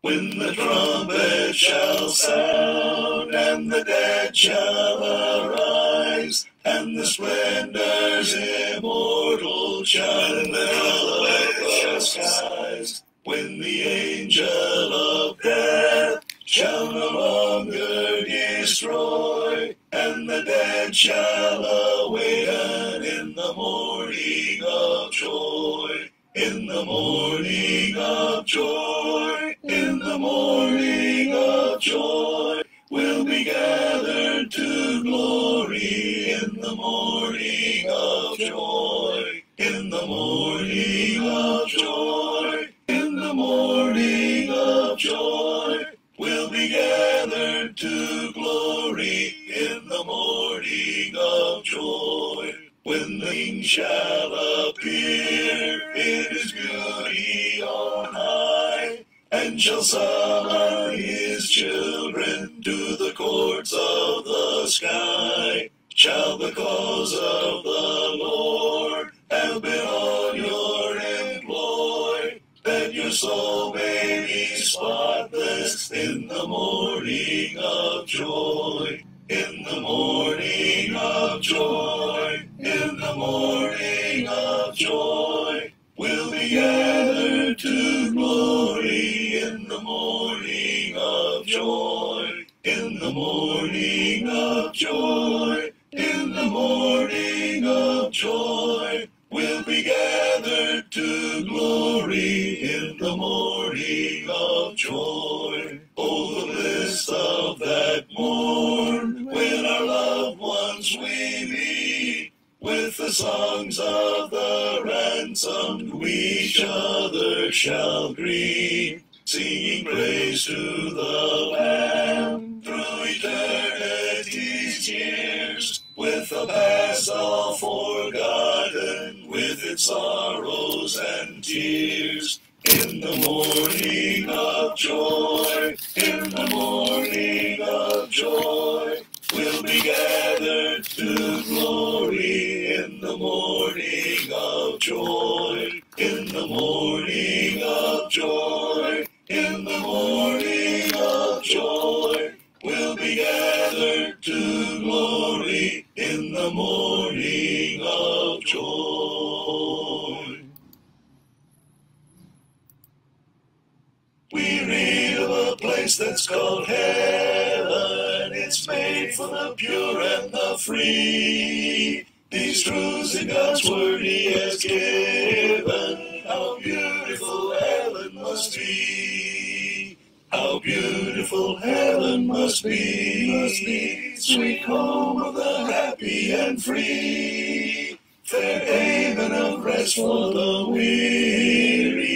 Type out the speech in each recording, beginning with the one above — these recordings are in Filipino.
When the trumpet shall sound, and the dead shall arise, and the splendors immortal shine in the hallowed skies. When the angel of death shall no longer destroy, and the dead shall awaken in the morning of joy. In the morning of joy, in the morning of joy, we'll be gathered to glory. In the morning of joy, in the morning of joy, in the morning of joy, we'll be gathered to glory. In the morning of joy. When the King shall appear in his beauty on high, and shall summon his children to the courts of the sky, shall the cause of the Lord have been on your employ, that your soul may be spotless in the morning of joy. In the morning of joy, in the morning of joy, we'll be gathered to glory. In the morning of joy, in the morning of joy, in the morning of joy, we'll be gathered to glory. In the morning of joy. Oh, the bliss of that morn, when our loved ones we meet, with the songs of the ransomed we each other shall greet, singing praise to the Lamb through eternity's years, with the past all forgotten, with its sorrows and tears. In the morning of joy, in the morning of joy, we'll be gathered to glory. In the morning of joy, in the morning of joy, in the morning of joy, we'll be gathered to glory. In the morning of joy. We read of a place that's called heaven. It's made for the pure and the free. These truths in God's word He has given. How beautiful heaven must be. How beautiful heaven must be. Sweet home of the happy and free. Fair haven of rest for the weary.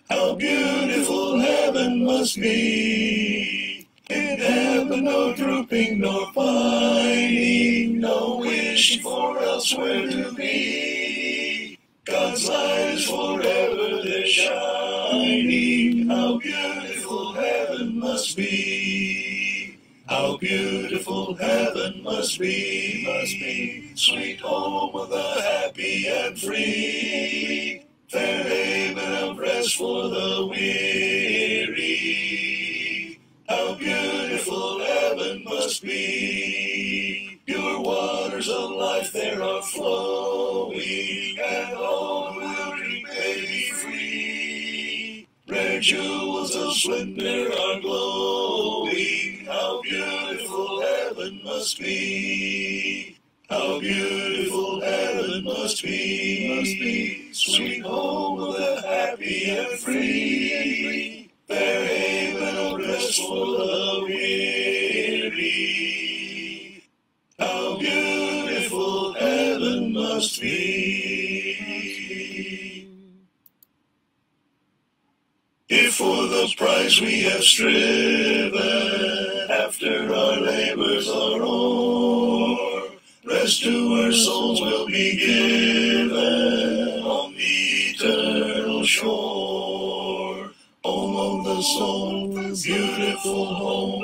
How beautiful heaven must be. In heaven no drooping nor pining, no wishing for elsewhere to be. God's light is forever there shining. How beautiful heaven must be. How beautiful heaven must be. Sweet home of the happy and free. Fair haven of rest for the weary. How beautiful heaven must be. Pure waters of life there are flowing, and all who will drink may be free. Rare jewels of splendor are glowing. How beautiful heaven must be. How beautiful heaven must be. Sweet home of the happy and free. Fair haven of rest for the weary. How beautiful heaven must be. If for the prize we have striven, after our labors are o'er, rest to our souls will be given on the eternal shore. Home of the soul, beautiful home,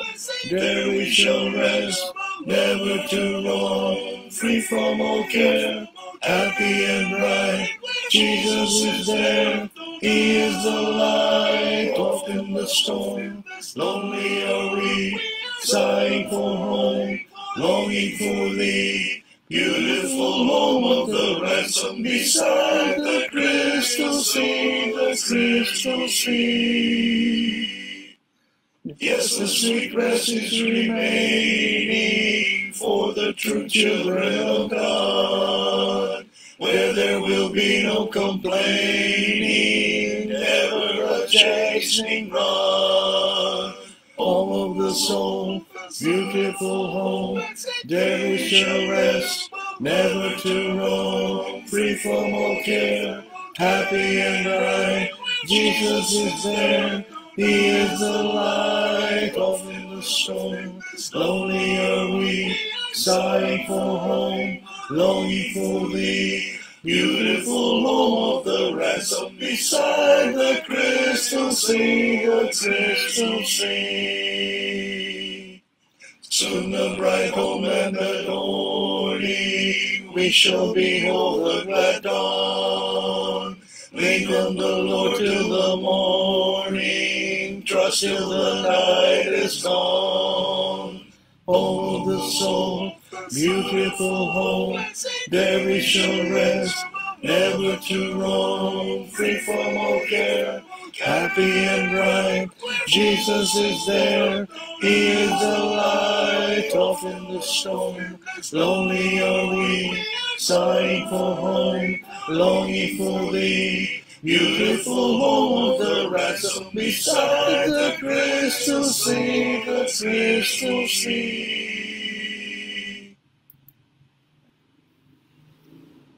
there we shall rest, never to roam, free from all care, happy and bright, Jesus is there, He is the light off in the storm. Lonely are we, sighing for home, longing for thee. Beautiful home of the ransom beside the crystal sea, the crystal sea. Yes, the sweet rest is remaining for the true children of God, where there will be no complaining, never a chastening rod. Home of the soul, beautiful home, there we shall rest, never to roam, free from all care, happy and bright. Jesus is there. He is the light off in the storm. Lonely are we, sighing for home, longing for thee. Beautiful home of the ransom beside the crystal sea, the crystal sea. Soon the bright home and the dawning, we shall behold the glad dawn. Wait on the Lord till the morning, trust till the night is gone. Home of the soul, beautiful home, there we shall rest, never to roam, free from all care, happy and bright. Jesus is there, He is the light off in the storm. Lonely are we, sighing for home, longing for thee. Beautiful home of the ransom beside the crystal sea, the crystal sea.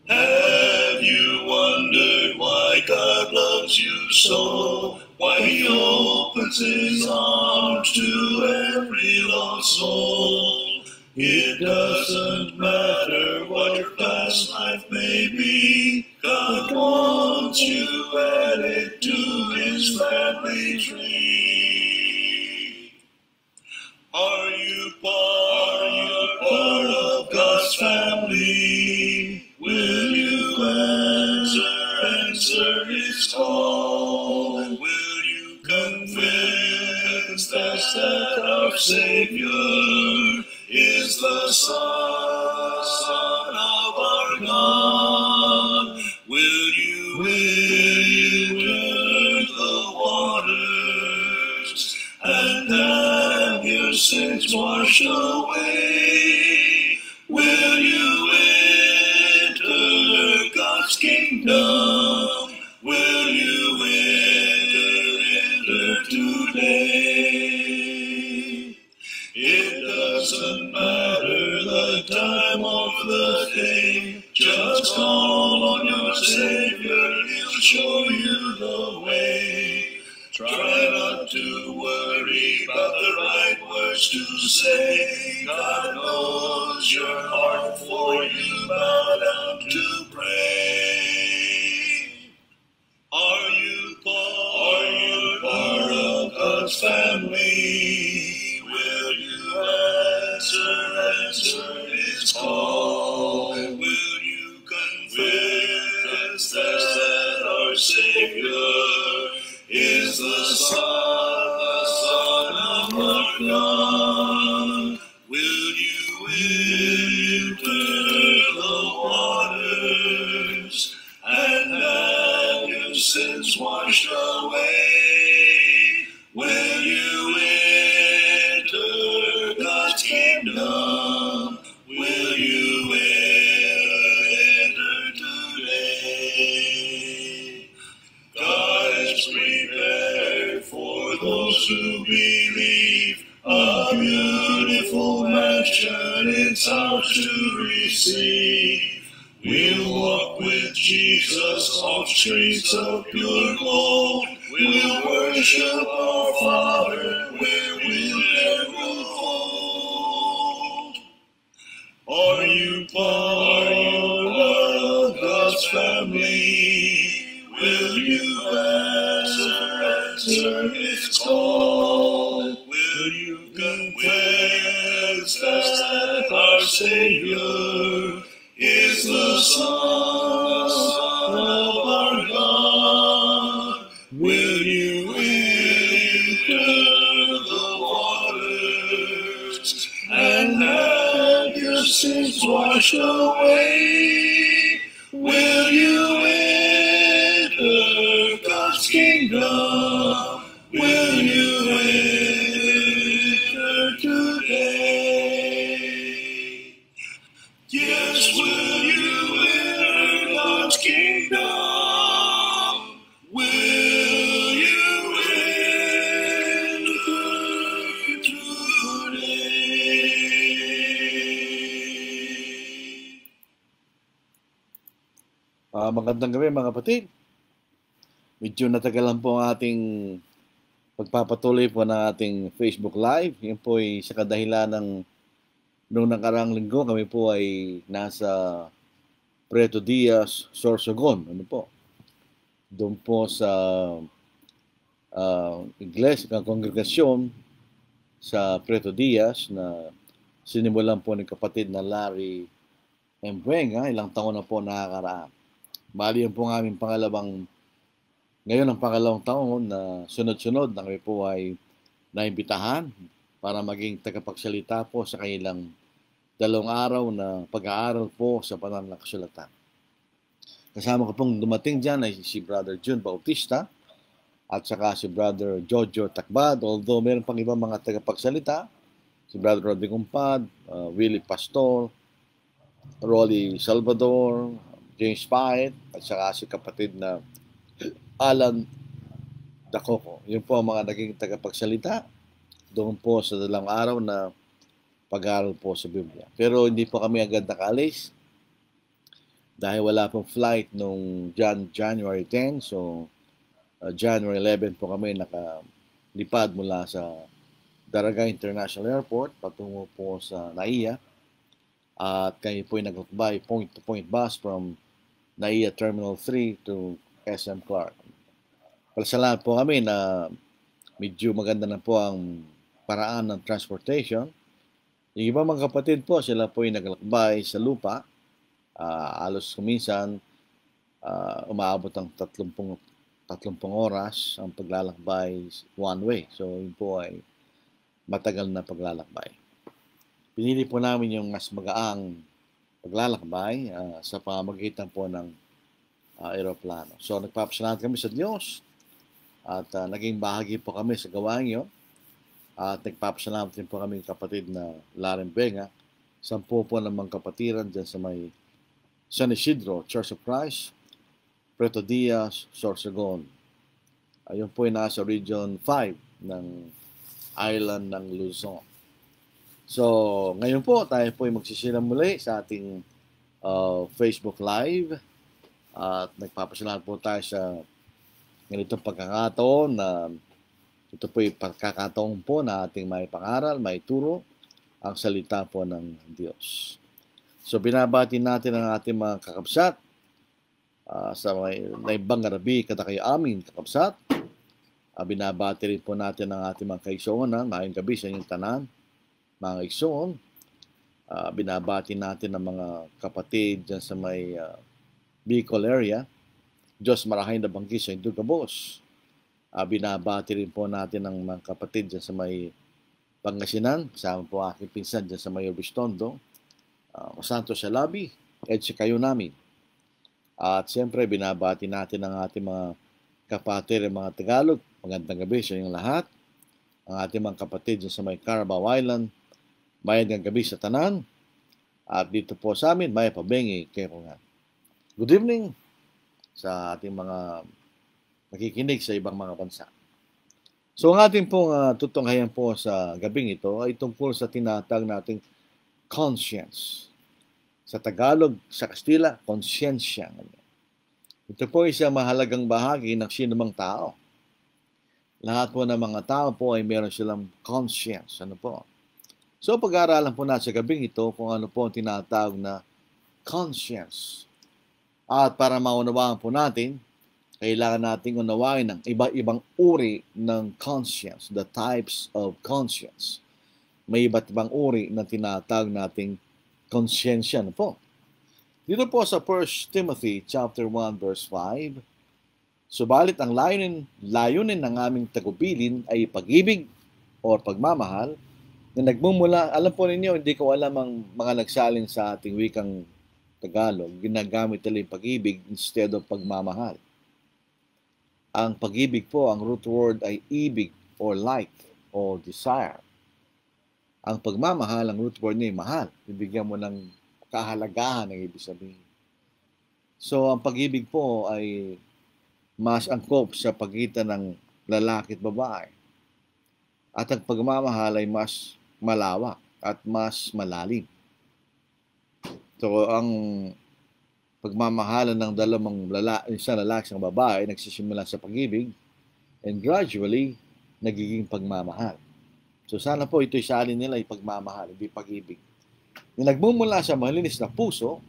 Have you wondered why God loves you so? Why He opens His arms to every lost soul? It doesn't matter what your past life may be, God wants you added to His family tree. Are you part of God's family? Will you answer His call? Will you confess that our Savior is the Son of our God? Will you enter the waters and have your sins washed away? Will you enter God's kingdom? Will you enter today? It doesn't matter the time of the day, just call on your Savior, He'll show you the way. Try not to worry about the right words to say, God knows your heart, for you bow down to pray. Are you part of God's family? Will you answer His call? Will you confess that our Savior is the Son of our God? Will you enter the waters and have your sins washed away? Will you enter God's kingdom? Will you enter today? God has prepared for those who believe a beautiful mansion, it's ours to receive. We'll walk with Jesus on streets of pure gold. We'll worship our Father where we'll never hold. Are you part of God's family? Will you answer His call? Will you confess that our Savior is the Son of our God? sins wash away. Will you enter God's kingdom? Will you enter today? Yes, will you enter God's kingdom? Will you enter today? Magandang gabi mga kapatid. Medyo natagalan po ang ating pagpapatuloy po ng ating Facebook Live. Yan po ay sa kadahilan ng noong nakarang linggo kami po ay nasa Preto Diaz, Sorsogon. Ano po? Doon po sa iglesia, kongregasyon sa Preto Diaz na sinimulan po ng kapatid na Larry Mbuenga. Ilang taon na po nakakaraan. Bali yan po ang aming ngayon ang pangalawang taon na sunod-sunod na kami po ay naimbitahan para maging tagapagsalita po sa kanilang 2 araw na pag-aaral po sa banal na kasulatan. Kasama ko pong dumating dyan ay si Brother June Bautista at saka si Brother Jojo Takbad, although meron pang ibang mga tagapagsalita, si Brother Rodney Cumpad, Willie Pastor, Rolly Salvador, James Paet, at saka si kapatid na Alan Dacoco. Yun po ang mga naging tagapagsalita doon po sa 2 araw na pag-aaral po sa Biblia. Pero hindi po kami agad nakaalis dahil wala pong flight nung January 10. So, January 11 po kami nakalipad mula sa Daraga International Airport patungo po sa NAIA. At kami po ay naglakbay point-to-point bus from NAIA Terminal 3 to SM Clark. Pasalamat po kami na medyo maganda na po ang paraan ng transportation. Yung ibang mga kapatid po, sila po ay naglakbay sa lupa. Alos kuminsan, umaabot ng 30 oras ang paglalakbay one way. So, yun po ay matagal na paglalakbay. Pinili po namin yung mas magaang paglalakbay sa pamamagitan po ng aeroplano. So, nagpapasalamat kami sa Diyos at naging bahagi po kami sa gawain yun. At nagpapasalamat din po kami kapatid na Larry Mbuenga, 10 po ng mga kapatiran dyan sa may San Isidro, Church of Christ, Preto Diaz, Sorsogon. Ayun po ay nasa Region 5 ng island ng Luzon. So, ngayon po, tayo po ay magsisilang muli sa ating Facebook Live. At nagpapasalamat po tayo sa ganitong pagkakataon na ito po ay pagkakataon po na ating may pangaral, may turo ang salita po ng Diyos. So, binabati natin ang ating mga kakabsat sa may naibang gabi kada kayo amin kakabsat. Binabati rin po natin ang ating mga kaigsoon ngayong gabi sa inyong tanan. Mga kaigsoon, binabati natin ang mga kapatid dyan sa may Bicol area. Diyos marahay na bangkis sa Indugabos. Binabati rin po natin ang mga kapatid dyan sa may Pangasinan. Kasama po aking pinsan dyan sa may Obistondo. Santo Salabi, Edsi kayo namin. At siyempre, binabati natin ang ating mga kapatid ng mga Tagalog. Magandang gabi sa inyong lahat. Ang ating mga kapatid dyan sa may Carabao Island. Mayandang gabi sa tanan. At dito po sa amin, may pabengi kayo nga. Good evening sa ating mga nakikinig sa ibang mga bansa. So ang ating pong tutunghayan po sa gabing ito ay tungkol sa tinatag nating conscience. Sa Tagalog, sa Kastila, konsyensya. Ito po ay isang mahalagang bahagi ng sinumang tao. Lahat po ng mga tao po ay meron silang conscience. Ano po? So pag-aaralan po natin sa gabing ito kung ano po ang tinatawag na conscience. At para maunawaan po natin, kailangan nating unawain ng iba-ibang uri ng conscience, the types of conscience. May iba't ibang uri na tinatawag nating konsyensya. Ano po? Dito po sa 1 Timothy chapter 1 verse 5, subalit ang layunin ng aming tagubilin ay pag-ibig o pagmamahal na nagmumula, alam po ninyo, hindi ko alam ang mga nagsalin sa ating wikang Tagalog, ginagamit nila yung pag-ibig instead of pagmamahal. Ang pag-ibig po, ang root word ay ibig or like or desire. Ang pagmamahal, ang root word niya ay mahal. Ibigyan mo ng kahalagahan ang ibig sabihin. So, ang pag-ibig po ay mas angkop sa pagitan ng lalaki at babae. At ang pagmamahal ay mas malawak at mas malalim. So, ang pagmamahalan ng isang lalaki sa babae nagsisimula sa pag-ibig and gradually nagiging pagmamahal. So, sana po ito'y salin nila ay pagmamahal, hindi pag-ibig. Na nagmumula sa malinis na puso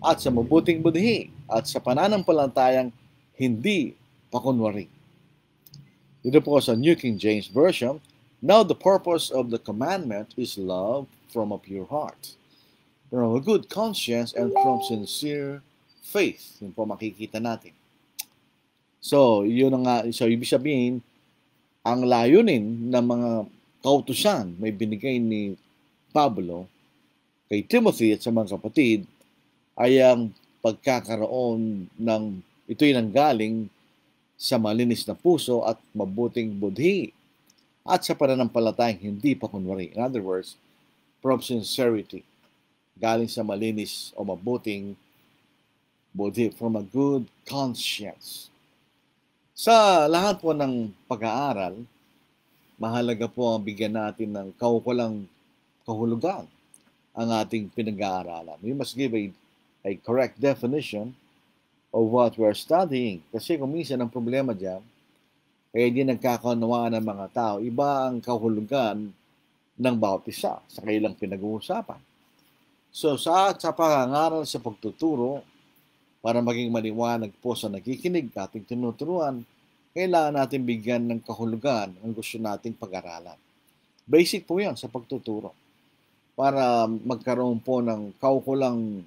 at sa mabuting budhi at sa pananampalatayang hindi pakunwari. Dito po sa New King James Version, now the purpose of the commandment is love from a pure heart, from a good conscience, and from sincere faith. Yun po makikita natin. So, yun nga, so ibig sabihin, ang layunin ng mga kautusan may binigay ni Pablo kay Timothy at sa mga kapatid ay ang pagkakaroon ng, ito'y nanggaling sa malinis na puso at mabuting budhi at sa pananampalatayang hindi pakunwari. In other words, from sincerity, galing sa malinis o mabuting budhi, from a good conscience. Sa lahat po ng pag-aaral, mahalaga po ang bigyan natin ng kaukulang kahulugan ang ating pinag-aaralan. We must give a correct definition of what we're studying. Kasi kung minsan ang problema dyan, kaya di nagkakaunawaan ng mga tao, iba ang kahulugan ng bawat isa sa kailang pinag-uusapan. So sa pangangaral sa pagtuturo, para maging maliwanag po sa nakikinig ating tinuturuan, kailangan natin bigyan ng kahulugan ang gusto nating pag-aralan. Basic po yan sa pagtuturo. Para magkaroon po ng kaukulang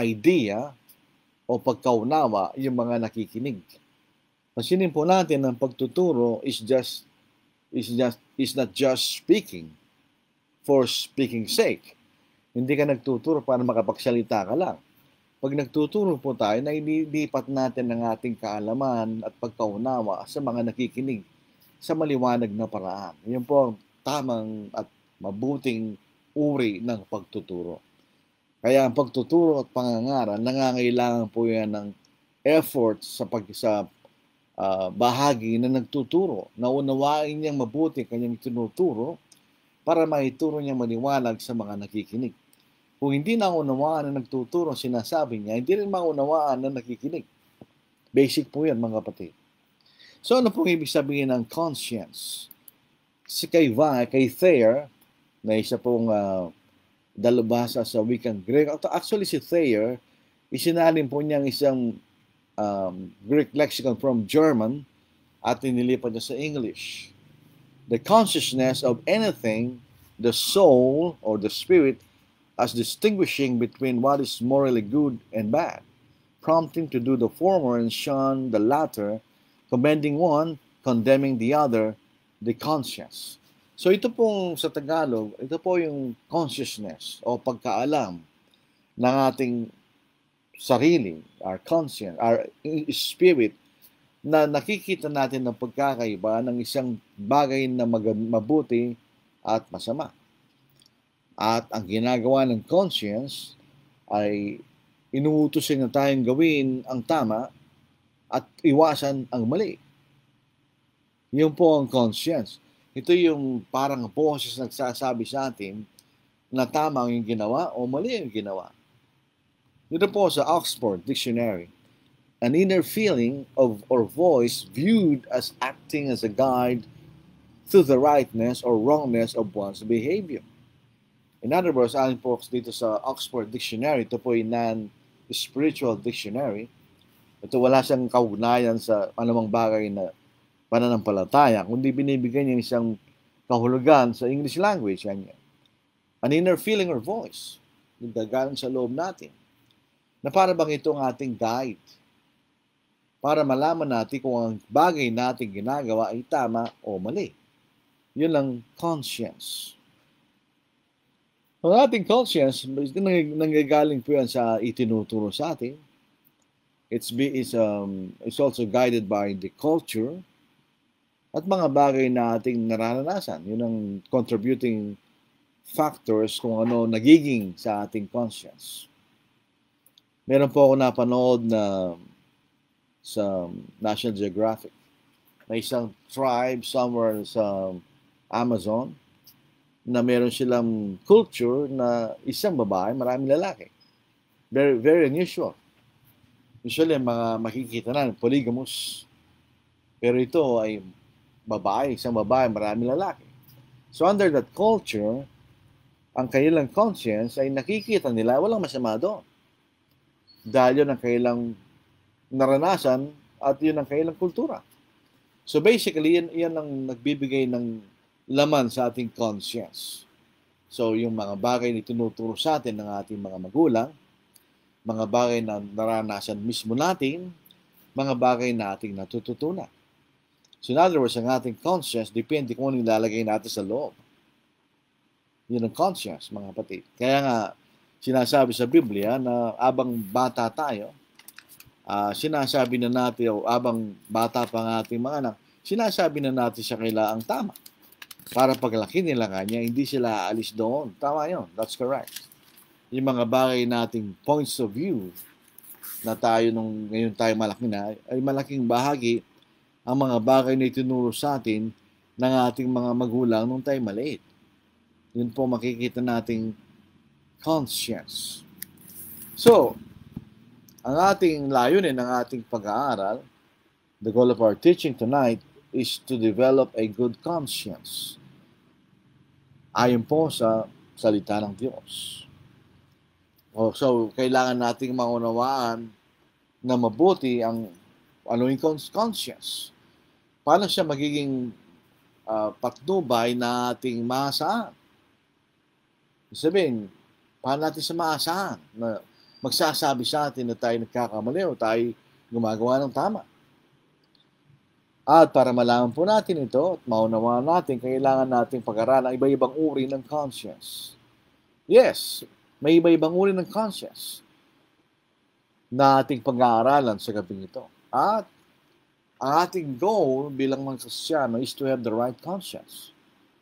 idea o pagkaunawa yung mga nakikinig. Pansinin po natin ang pagtuturo is not just speaking for speaking sake. Hindi ka nagtuturo para makapagsalita ka lang. Pag nagtuturo po tayo, nailipat natin ang ating kaalaman at pagkaunawa sa mga nakikinig sa maliwanag na paraan. Yan po ang tamang at mabuting uri ng pagtuturo. Kaya ang pagtuturo at pangangaral, nangangailangan po yan ng effort sa bahagi na nagtuturo. Naunawain niyang mabuti kanyang tinuturo para maituro niyang maliwanag sa mga nakikinig. Kung hindi naunawaan na nagtuturo sinasabi niya, hindi rin maunawaan na nakikinig. Basic po yan, mga kapatid. So ano pong ibig sabihin ng conscience? Kay Thayer, na isa pong dalubhasa sa wikang Greek. Actually, si Thayer, isinalin po niyang isang Greek lexicon from German at inilipat niya sa English. The consciousness of anything, the soul or the spirit, as distinguishing between what is morally good and bad, prompting to do the former and shun the latter, commending one, condemning the other, the conscience. So ito pong sa Tagalog, ito po yung consciousness o pagkaalam ng ating sarili, our conscience, our spirit, na nakikita natin ng pagkakaiba ng isang bagay na mabuti at masama. At ang ginagawa ng conscience ay inuutosin na tayong gawin ang tama at iwasan ang mali. Yun po ang conscience. Ito yung parang boses nagsasabi sa atin na tama yung ginawa o mali yung ginawa. Dito po sa Oxford Dictionary, an inner feeling of or voice viewed as acting as a guide to the rightness or wrongness of one's behavior. In other words, aling po dito sa Oxford Dictionary, ito po ay non-spiritual dictionary. Ito wala siyang kaugnayan sa anumang bagay na pananampalataya, kundi binibigyan niya isang kahulugan sa English language. Yan. An inner feeling or voice, nagagaling sa loob natin, na para bang itong ating guide, para malaman natin kung ang bagay natin ginagawa ay tama o mali. Yun ang conscience. Ang ating conscience, nanggagaling po yan sa itinuturo sa atin. It's also guided by the culture at mga bagay na ating nararanasan. Yun ang contributing factors kung ano nagiging sa ating conscience. Meron po ako napanood na sa National Geographic. May isang tribe somewhere sa Amazon na meron silang culture na isang babae, maraming lalaki. Very, very unusual. Usually, mga makikita na, polygamous. Pero ito ay isang babae, maraming lalaki. So under that culture, ang kanilang conscience ay nakikita nila, walang masama doon. Dahil yun ang kanilang naranasan at yun ang kanilang kultura. So basically, yan ang nagbibigay ng laman sa ating conscience. So yung mga bagay na tinuturo sa atin ng ating mga magulang, mga bagay na naranasan mismo natin, mga bagay na ating natututunan. So in other words, ang ating conscience, depende kung anong ilalagay natin sa loob. Yun ang conscience, mga kapatid. Kaya nga, sinasabi sa Biblia na abang bata tayo, sinasabi na natin, o abang bata pa ng ating mga anak, sinasabi na natin sa kanila ang tama. Para paglaki nila kanya, hindi sila aalis doon. Tama yun. That's correct. Yung mga bagay nating points of view na tayo ngayon tayo malaki na, ay malaking bahagi ang mga bagay na itinuro sa atin ng ating mga magulang nung tayo maliit. Yun po makikita nating conscience. So, ang ating layunin, ang ating pag-aaral, the goal of our teaching tonight is to develop a good conscience. Ayon po sa salita ng Diyos. So, kailangan nating maunawaan na mabuti ang yung conscience. Paano siya magiging patnubay na ating maasahan? Sabihin, paano natin sa maasahan na magsasabi sa atin na tayo nagkakamali o tayo gumagawa ng tama? At para malaman po natin ito at maunawaan natin, kailangan nating pag-aralan ang iba-ibang uri ng conscience. Yes, may iba-ibang uri ng conscience na ating pag-aaralan sa gabing ito. At ang ating goal bilang mga Kristiyano is to have the right conscience.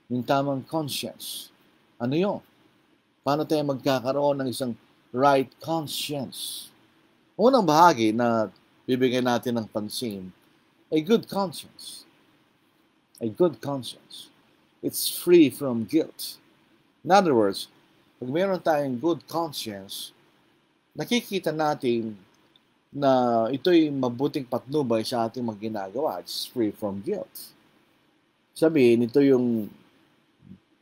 Yung tamang conscience. Ano yun? Paano tayo magkakaroon ng isang right conscience? Unang bahagi na bibigyan natin ng pansin, a good conscience. A good conscience. It's free from guilt. In other words, pag mayroon tayong good conscience, nakikita natin na ito'y mabuting patnubay sa ating mga ginagawa. It's free from guilt. Sabihin, ito yung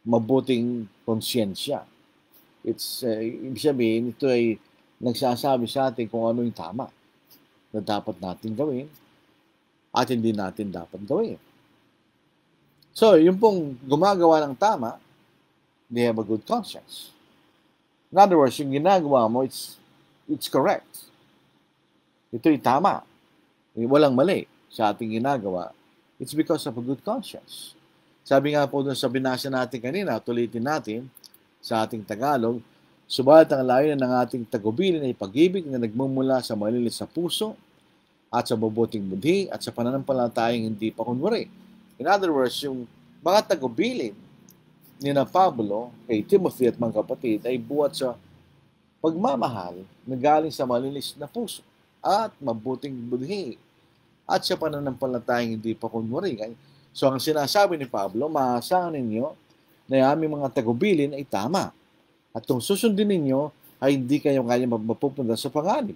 mabuting konsyensya. Ibig sabihin, ito ay nagsasabi sa atin kung ano yung tama na dapat natin gawin at hindi natin dapat gawin. So, yung pong gumagawa ng tama, they have a good conscience. In other words, yung ginagawa mo, it's correct. Ito'y tama. Walang mali sa ating ginagawa. It's because of a good conscience. Sabi nga po doon sa binasa natin kanina, tulitin natin sa ating Tagalog, subalit ang layunin ng ating tagubilin ay pag-ibig na nagmumula sa malinis sa puso at sa mabuting budhi at sa pananampalatayang hindi pa kunwari. In other words, yung mga tagubilin ni na Pablo kay Timothy at mga kapatid ay buhat sa pagmamahal na galing sa malinis na puso at mabuting budhi at sa pananampalatayang hindi pa kunwari. So ang sinasabi ni Pablo, maasahan ninyo na aming mga tagubilin ay tama. At kung susundin ninyo, ay hindi kayo kaya mapupunta sa panganib.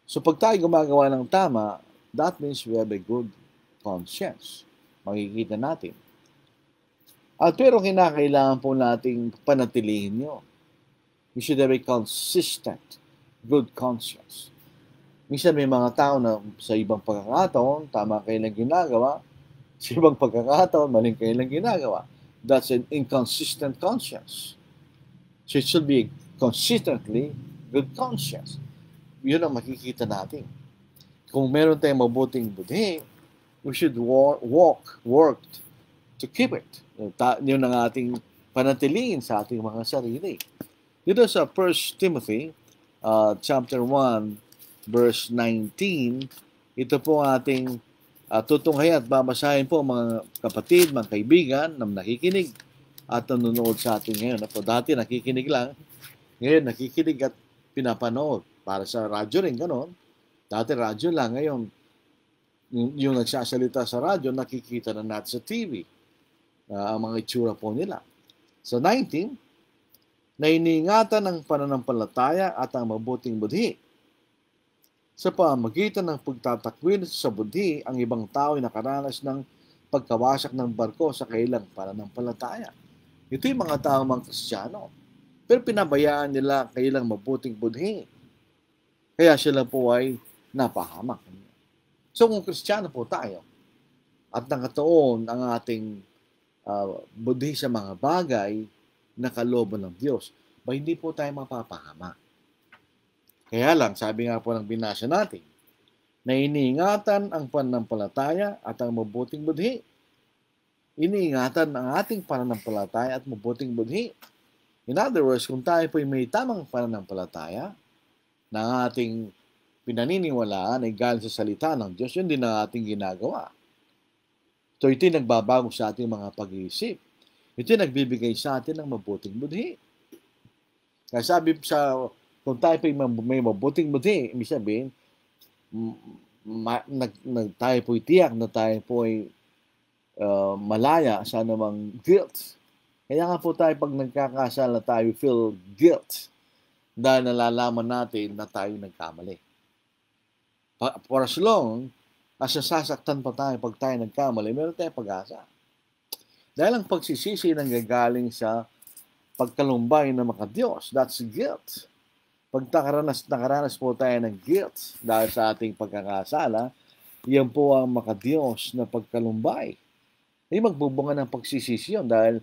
So pag tayo gumagawa ng tama, that means we have a good conscience. Makikita natin. At pero kinakailangan po nating panatilihin nyo. We should have a consistent, good conscience. Minsan may mga tao na sa ibang pagkakataon, tama kailang ginagawa, sa ibang pagkakataon, maling kailang ginagawa. That's an inconsistent conscience. So it should be a consistently good conscience. Yun ang makikita natin. Kung meron tayong mabuting budhi, we should work to keep it. Yun ang ating panatilihin sa ating mga sarili. Dito sa 1 Timothy, chapter 1, verse 19, ito po ating tutunghayan at babasahin po mga kapatid, mga kaibigan na nakikinig at nanonood sa atin ngayon. Dati nakikinig lang, ngayon nakikinig at pinapanood. Para sa radyo rin, gano'n. Dati radyo lang, ngayon yung nagsasalita sa radyo, nakikita na natin sa TV. Ang mga itsura po nila. So 19, na iniingatan ng pananampalataya at ang mabuting budhi. Sa pamamagitan ng pagtatakwil sa budhi, ang ibang tao ay nakaranas ng pagkawasak ng barko sa kailang pananampalataya. Ito yung mga tao mga Kristiyano. Pero pinabayaan nila kailang mabuting budhi. Kaya sila po ay napahamak. So kung Kristiyano po tayo, at nakatuon ang ating budhi sa mga bagay na kalooban ng Diyos, hindi po tayo mapapahama. Kaya lang, sabi nga po ng binasa natin, na iniingatan ang pananampalataya at ang mabuting budhi. Iniingatan ang ating pananampalataya at mabuting budhi. In other words, kung tayo po may tamang pananampalataya na ating pinaniniwalaan ay galing sa salita ng Diyos, yun din ang ating ginagawa. So ito yung nagbabago sa ating mga pag-iisip. Ito yung nagbibigay sa atin ng mabuting budhi. Kaya sabi sa, kung tayo po may mabuting budhi, ibig sabihin, tayo po tiyak na tayo po ay malaya sa anumang guilt. Kaya nga po tayo pag nagkakasala tayo feel guilt dahil nalalaman natin na tayo nagkamali. For as long as nasasaktan pa tayo pag tayo nagkamali, meron tayong pag-asa. Dahil ang pagsisisi nanggagaling sa pagkalumbay ng mga Diyos, that's guilt. Pag nakaranas po tayo ng guilt dahil sa ating pagkakasala, yan po ang makadiyos na pagkalumbay. Ay magbubunga ng pagsisisi yun dahil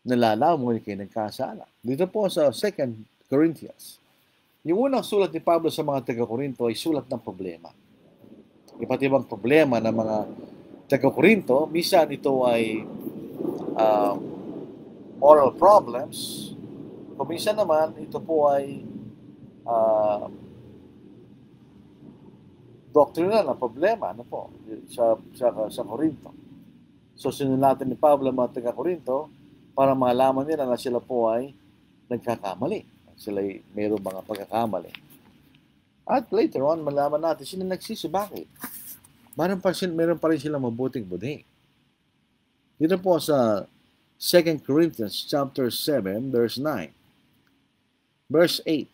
nalalaman mo kayo nagkasala. Dito po sa 2 Corinthians, yung unang sulat ni Pablo sa mga taga-Korinto ay sulat ng problema. Iba't ibang problema ng mga taga-Korinto, minsan ito ay moral problems, kung minsan naman ito po ay doctrinal na problema sa Korinto. So sinulatan ni Pablo mga taga-Korinto para malaman nila na sila po ay nagkakamali. Sila ay mayroong mga pagkakamali. At later on, malaman natin sila nagsisi. Bakit? Meron pa rin sila mabuting budhi. Dito po sa 2 Corinthians chapter 7, verse 9. Verse 8.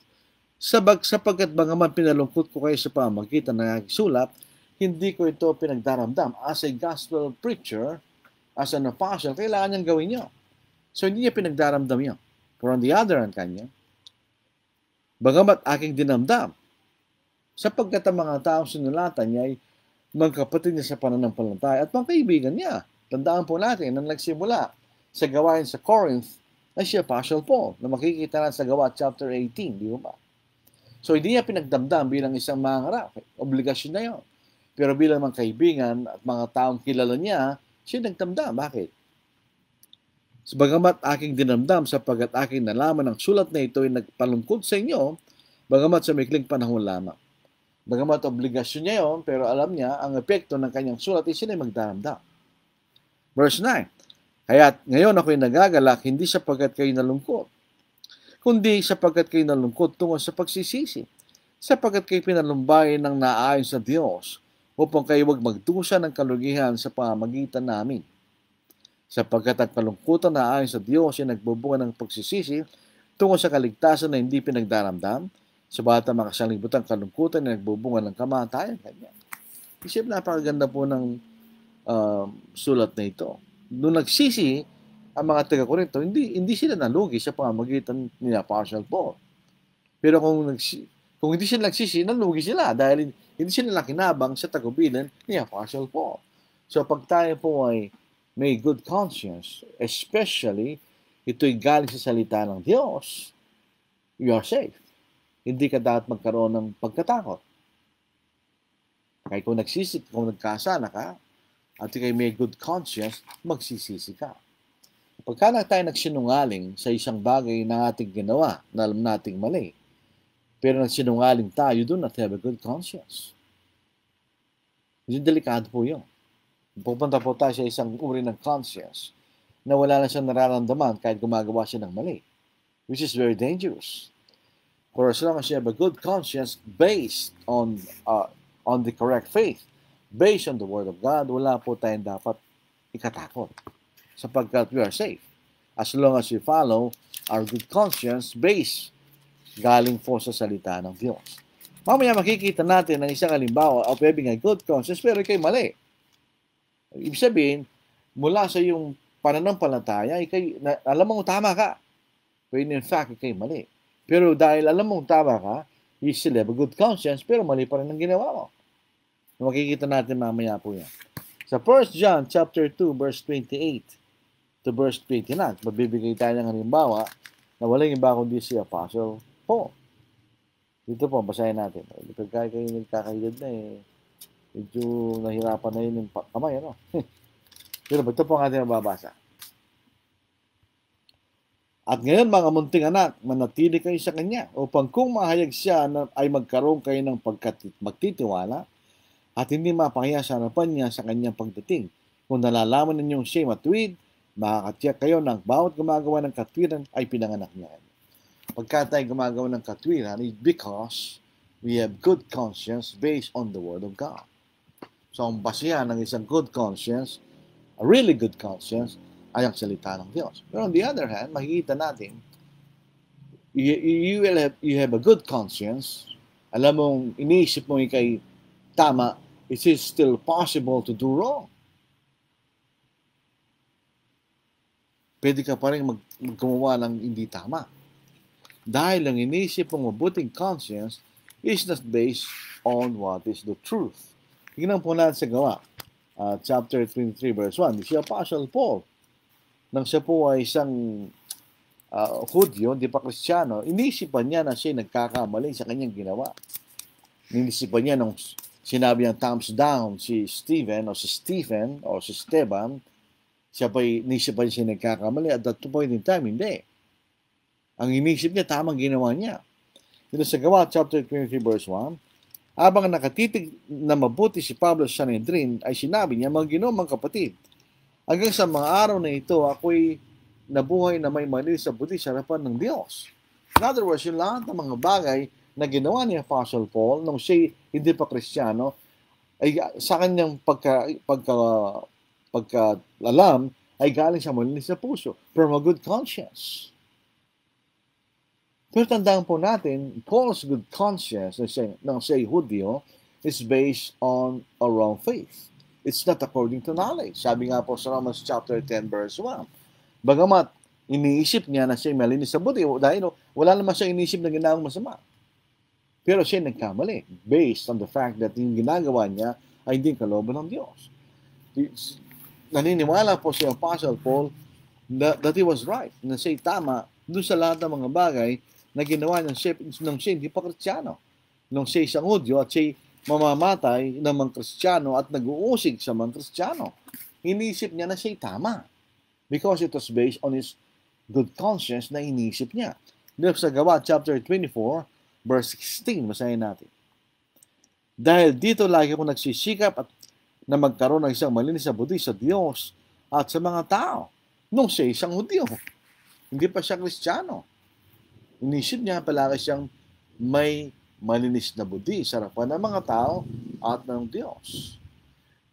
Sapagkat bagaman pinalungkot ko kayo sa pamamagitan ng aking sulat, hindi ko ito pinagdaramdam. As a gospel preacher, as an apostle, kailangan niyang gawin niyo. So hindi niya pinagdaramdam niyo. For on the other hand kanya, bagamat aking dinamdam, sapagkat ang mga taong sinulatan niya ay mga kapatid niya sa pananampalataya at mga kaibigan niya. Tandaan po natin na nagsimula sa gawain sa Corinth ay si Apostle Paul na makikita na sa Gawa chapter 18, di ba? So hindi niya pinagdamdam bilang isang mangarap. Obligasyon na yun. Pero bilang mga kaibigan at mga taong kilala niya, siya nagdamdam. Bakit? Bagamat aking dinamdam sapagkat aking nalaman ang sulat na ito ay nagpalungkot sa inyo, bagamat sa maikling panahon lamang. Bagamat obligasyon niya yun, pero alam niya ang epekto ng kanyang sulat ay siya magdamdam. Verse 9. Kaya't ngayon ako'y nagagalak, hindi sapagkat kayo nalungkot, kundi sapagkat kayo nalungkot tungkol sa pagsisisi, sapagkat kayo pinalumbayin ng naayon sa Diyos, upang kayo wag magdusa ng kalugihan sa pamamagitan namin. Sapagkat ang kalungkutan na ayon sa Diyos ay nagbubunga ng pagsisisi tungkol sa kaligtasan na hindi pinagdaramdam, sabagat ang makasalibutan kalungkutan na nagbubunga ng kamatayan. Isip napakaganda po ng sulat na ito. Nung nagsisi ang mga taga-Korinto, hindi sila nalugi sa pamamagitan ni Apostle Paul. Pero kung hindi sila nagsisi, nalugi sila dahil hindi sila nakinabang sa tagubilin ni Apostle Paul. So pag tayo po ay may good conscience, especially ito'y galing sa salita ng Diyos, you are safe. Hindi ka dapat magkaroon ng pagkatakot. Kaya kung nagsisi, kung nagkasala ka, at ikay may good conscience, magsisisi ka. Pagka na tayo nagsinungaling sa isang bagay na ating ginawa, na alam nating mali, pero nagsinungaling tayo, do not have a good conscience. Yung delikado po yun. Pupunta po tayo sa isang uri ng conscience na wala na siyang nararamdaman kahit gumagawa siya ng mali, which is very dangerous. For as long as you have a good conscience based on the correct faith, based on the Word of God, wala po tayong dapat ikatakot sapagkat we are safe. As long as we follow our good conscience based galing po sa salita ng Diyos. Mamaya makikita natin ang isang halimbawa of having a good conscience pero ikay mali. Ibig sabihin, mula sa iyong pananampalataya, alam mong tama ka. Pero in fact, ikay mali. Pero dahil alam mong tama ka, you still have a good conscience, pero mali pa rin ang ginawa mo. Makikita natin mamaya po yan. Sa 1 John chapter 2, verse 28 to verse 29, mabibigay tayo ng halimbawa na walang iba kundi si Apostle Paul. Dito po, basahin natin. Pagka kayo nagkakahilid na medyo nahirapan na yun yung kamay, ano? Pero ito po ang ating mababasa. At ngayon, mga munting anak, manatili kayo sa Kanya upang kung mahayag siya ay magkaroon kayo ng magtitiwala at hindi mapahiya sa harapan niya sa Kanyang pagdating. Kung nalalaman ninyong siya'y matuwid, makakatiyak kayo ng bawat gumagawa ng katwiran ay pinanganak niya. Pagka tayo gumagawa ng katwiran, it's because we have good conscience based on the Word of God. So, ang basihan ng isang good conscience, a really good conscience, ay ang salita ng Diyos. Pero on the other hand, makikita natin, you have a good conscience, alam mong iniisip mo ikay tama, it is still possible to do wrong. Pwede ka pa rin gumawa ng hindi tama. Dahil ang iniisip mong mabuting conscience is not based on what is the truth. Tingnan po natin sa Gawa, chapter 23, verse 1. Si Apostle Paul, nang siya po ay isang Hudyo, hindi pa Kristiyano, inisipan niya na siya nagkakamali sa kanyang ginawa. Inisipan niya nung sinabi niyang thumbs down si Stephen o si Esteban, siya pa inisipan siya nagkakamali at that point in time, hindi. Ang inisip niya, tamang ginawa niya. Dito sa Gawa, chapter 23, verse 1, habang nakatitig na mabuti si Pablo sa Sanhedrin, ay sinabi niya, mga Ginoong kapatid, hanggang sa mga araw na ito, ako'y nabuhay na may mali sa buti sa harapan ng Diyos. In other words, yung lahat ng mga bagay na ginawa ni Apostle Paul nung siya hindi pa Kristiyano, ay sa kanyang pagka-alam, ay galing sa malinis na puso, from a good conscience. Pero tandaan po natin, Paul's good conscience ng siya Hudyo is based on a wrong faith. It's not according to knowledge. Sabi nga po sa Romans chapter 10 verse 1. Bagamat iniisip niya na siya malinis sa buti dahil wala naman siya iniisip na ginawang masama. Pero siya nagkamali based on the fact that yung ginagawa niya ay hindi kalooban ng Diyos. Naniniwala po si Apostle Paul that he was right, na siya tama doon sa lahat ng mga bagay na ginawa nung siya hindi pa Kristiyano. Nung siya isang Hudyo at siya mamamatay ng mga Kristiyano at nag-uusig sa mga Kristiyano. Inisip niya na siya tama. Because it was based on his good conscience na inisip niya. Dito sa Gawa, chapter 24, verse 16, masahin natin. Dahil dito lagi ko nagsisikap at na magkaroon ng isang malinis na buti sa Diyos at sa mga tao. Nung siya isang Hudyo. Hindi pa siya Kristiyano. Inisip niya palagi siyang may malinis na budi sa harapan ng mga tao at ng Diyos.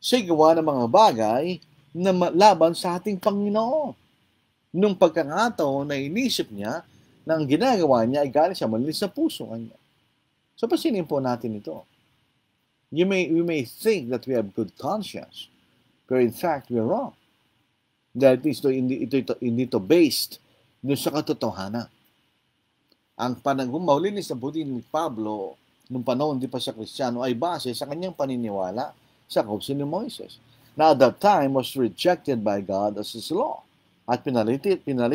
Siya gawa ng mga bagay na laban sa ating Panginoon. Nung pagkakataon na inisip niya na ang ginagawa niya ay galing sa malinis na puso kanya. So, pasinin po natin ito. We may think that we have good conscience, but in fact, we're wrong. Dahil hindi ito based dun sa katotohanan. Ang maulinis na buti ni Pablo nung panahon di pa siya Kristiyano ay base sa kanyang paniniwala sa kautos ni Moises. Now, at that time was rejected by God as His law at pinalit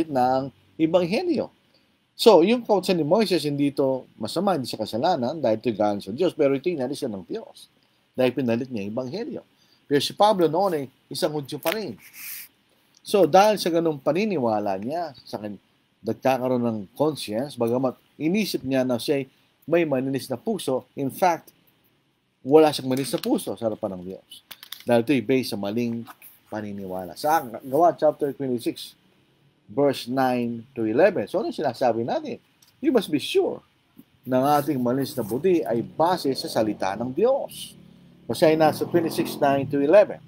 ng Ebanghelyo. So, yung kautos ni Moises hindi ito masama, hindi siya kasalanan dahil ito galing sa Diyos, pero ito inalis siya ng Diyos dahil pinalit niya Ebanghelyo. Pero si Pablo noon isang Hudyo pa rin. So, dahil sa ganung paniniwala niya, nagkakaroon ng conscience, bagamat inisip niya na siya may malinis na puso, in fact, wala siyang malinis na puso sa harapan ng Diyos. Dahil ito'y based sa maling paniniwala. Sa Gawa chapter 26, verse 9 to 11. So, ano sinasabi natin? You must be sure na ang ating malinis na budi ay base sa salita ng Diyos. Kasi nasa 26, 9 to 11.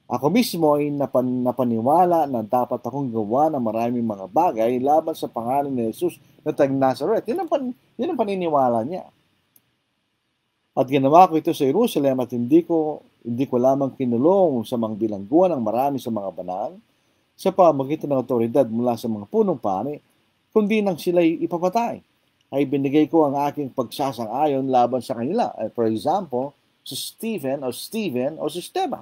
Ako mismo ay napaniwala na dapat akong gawa ng maraming mga bagay laban sa pangalan ni Jesus na taga-Nazareth. Yan ang paniniwala niya. At ginawa ko ito sa Jerusalem at hindi ko lamang kinulong sa mga bilangguan ng marami sa mga banal sa pamamagitan ng otoridad mula sa mga punong pari, kundi nang sila'y ipapatay, ay binigay ko ang aking pagsasang-ayon laban sa kanila. For example, si Stephen o si Esteban.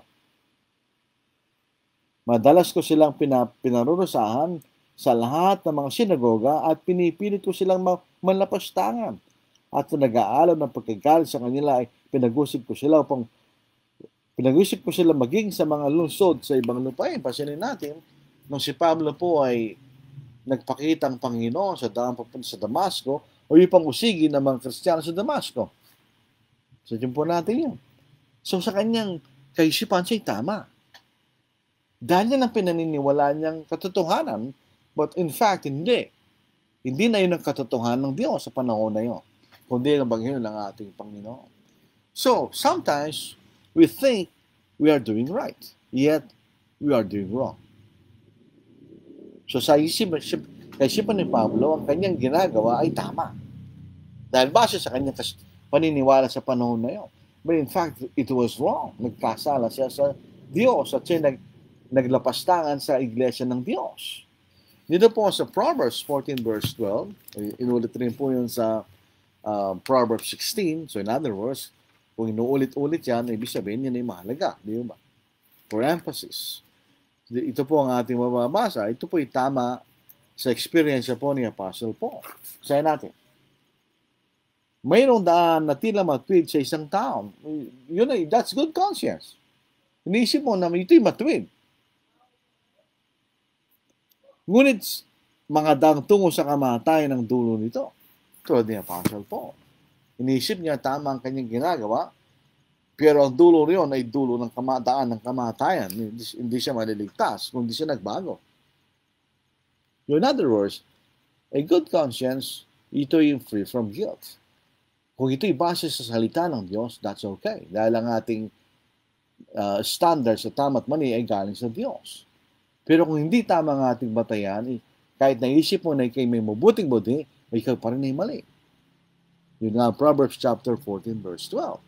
Madalas ko silang pinarurusahan sa lahat ng mga sinagoga at pinipilit ko silang manlapastangan. At kung nag-aalab ng pagkagalit sa kanila ay pinag-usip ko sila maging sa mga lungsod sa ibang lupain. Pasinin natin, nung si Pablo po ay nagpakitang Panginoon sa daan papunta sa Damasco, o yung pang-usigi ng mga Kristiyano sa Damasco. So, yun po natin yun. So, sa kanyang kaisipan siya'y tama. Dahil yan ang pinaniniwala niyang katotohanan, but in fact, hindi. Hindi na yun ang katotohanan ng Diyos sa panahon na yun, kundi ang Ebanghelyo ng ating Panginoon. So, sometimes, we think we are doing right, yet we are doing wrong. So, sa kaisipan ni Pablo, ang kanyang ginagawa ay tama. Dahil base sa kanyang paniniwala sa panahon na yun. But in fact, it was wrong. Nagkasala siya sa Diyos at siya naglapastangan sa iglesia ng Diyos. Dito po sa Proverbs 14 verse 12, inulit rin po yun sa Proverbs 16. So in other words, kung inuulit-ulit yan, ibig sabihin yan ay mahalaga. Di ba? For emphasis. Ito po ang ating mababasa. Ito po ay tama sa experience po ni Apostle Paul. Sayan natin. Mayroong daan na tila matwid sa isang tao. Yun ay, that's good conscience. Iniisip mo na ito'y matwid. Ngunit, mga dang tungo sa kamatayan ng dulo nito. Tulad ni Apostle Paul. Iniisip niya tama ang kanyang ginagawa, pero ang dulo riyon ay dulo ng daan ng kamatayan. Hindi siya maliligtas, kundi siya nagbago. In other words, a good conscience, ito yung free from guilt. Kung ito'y base sa salita ng Diyos, that's okay. Dahil ang ating standard sa tama at mali ay galing sa Diyos. Pero kung hindi tama ang ating batayan, kahit naisip mo na ikay may mabuting budi, ikaw pa rin ay mali. Yun nga, Proverbs chapter 14 verse 12.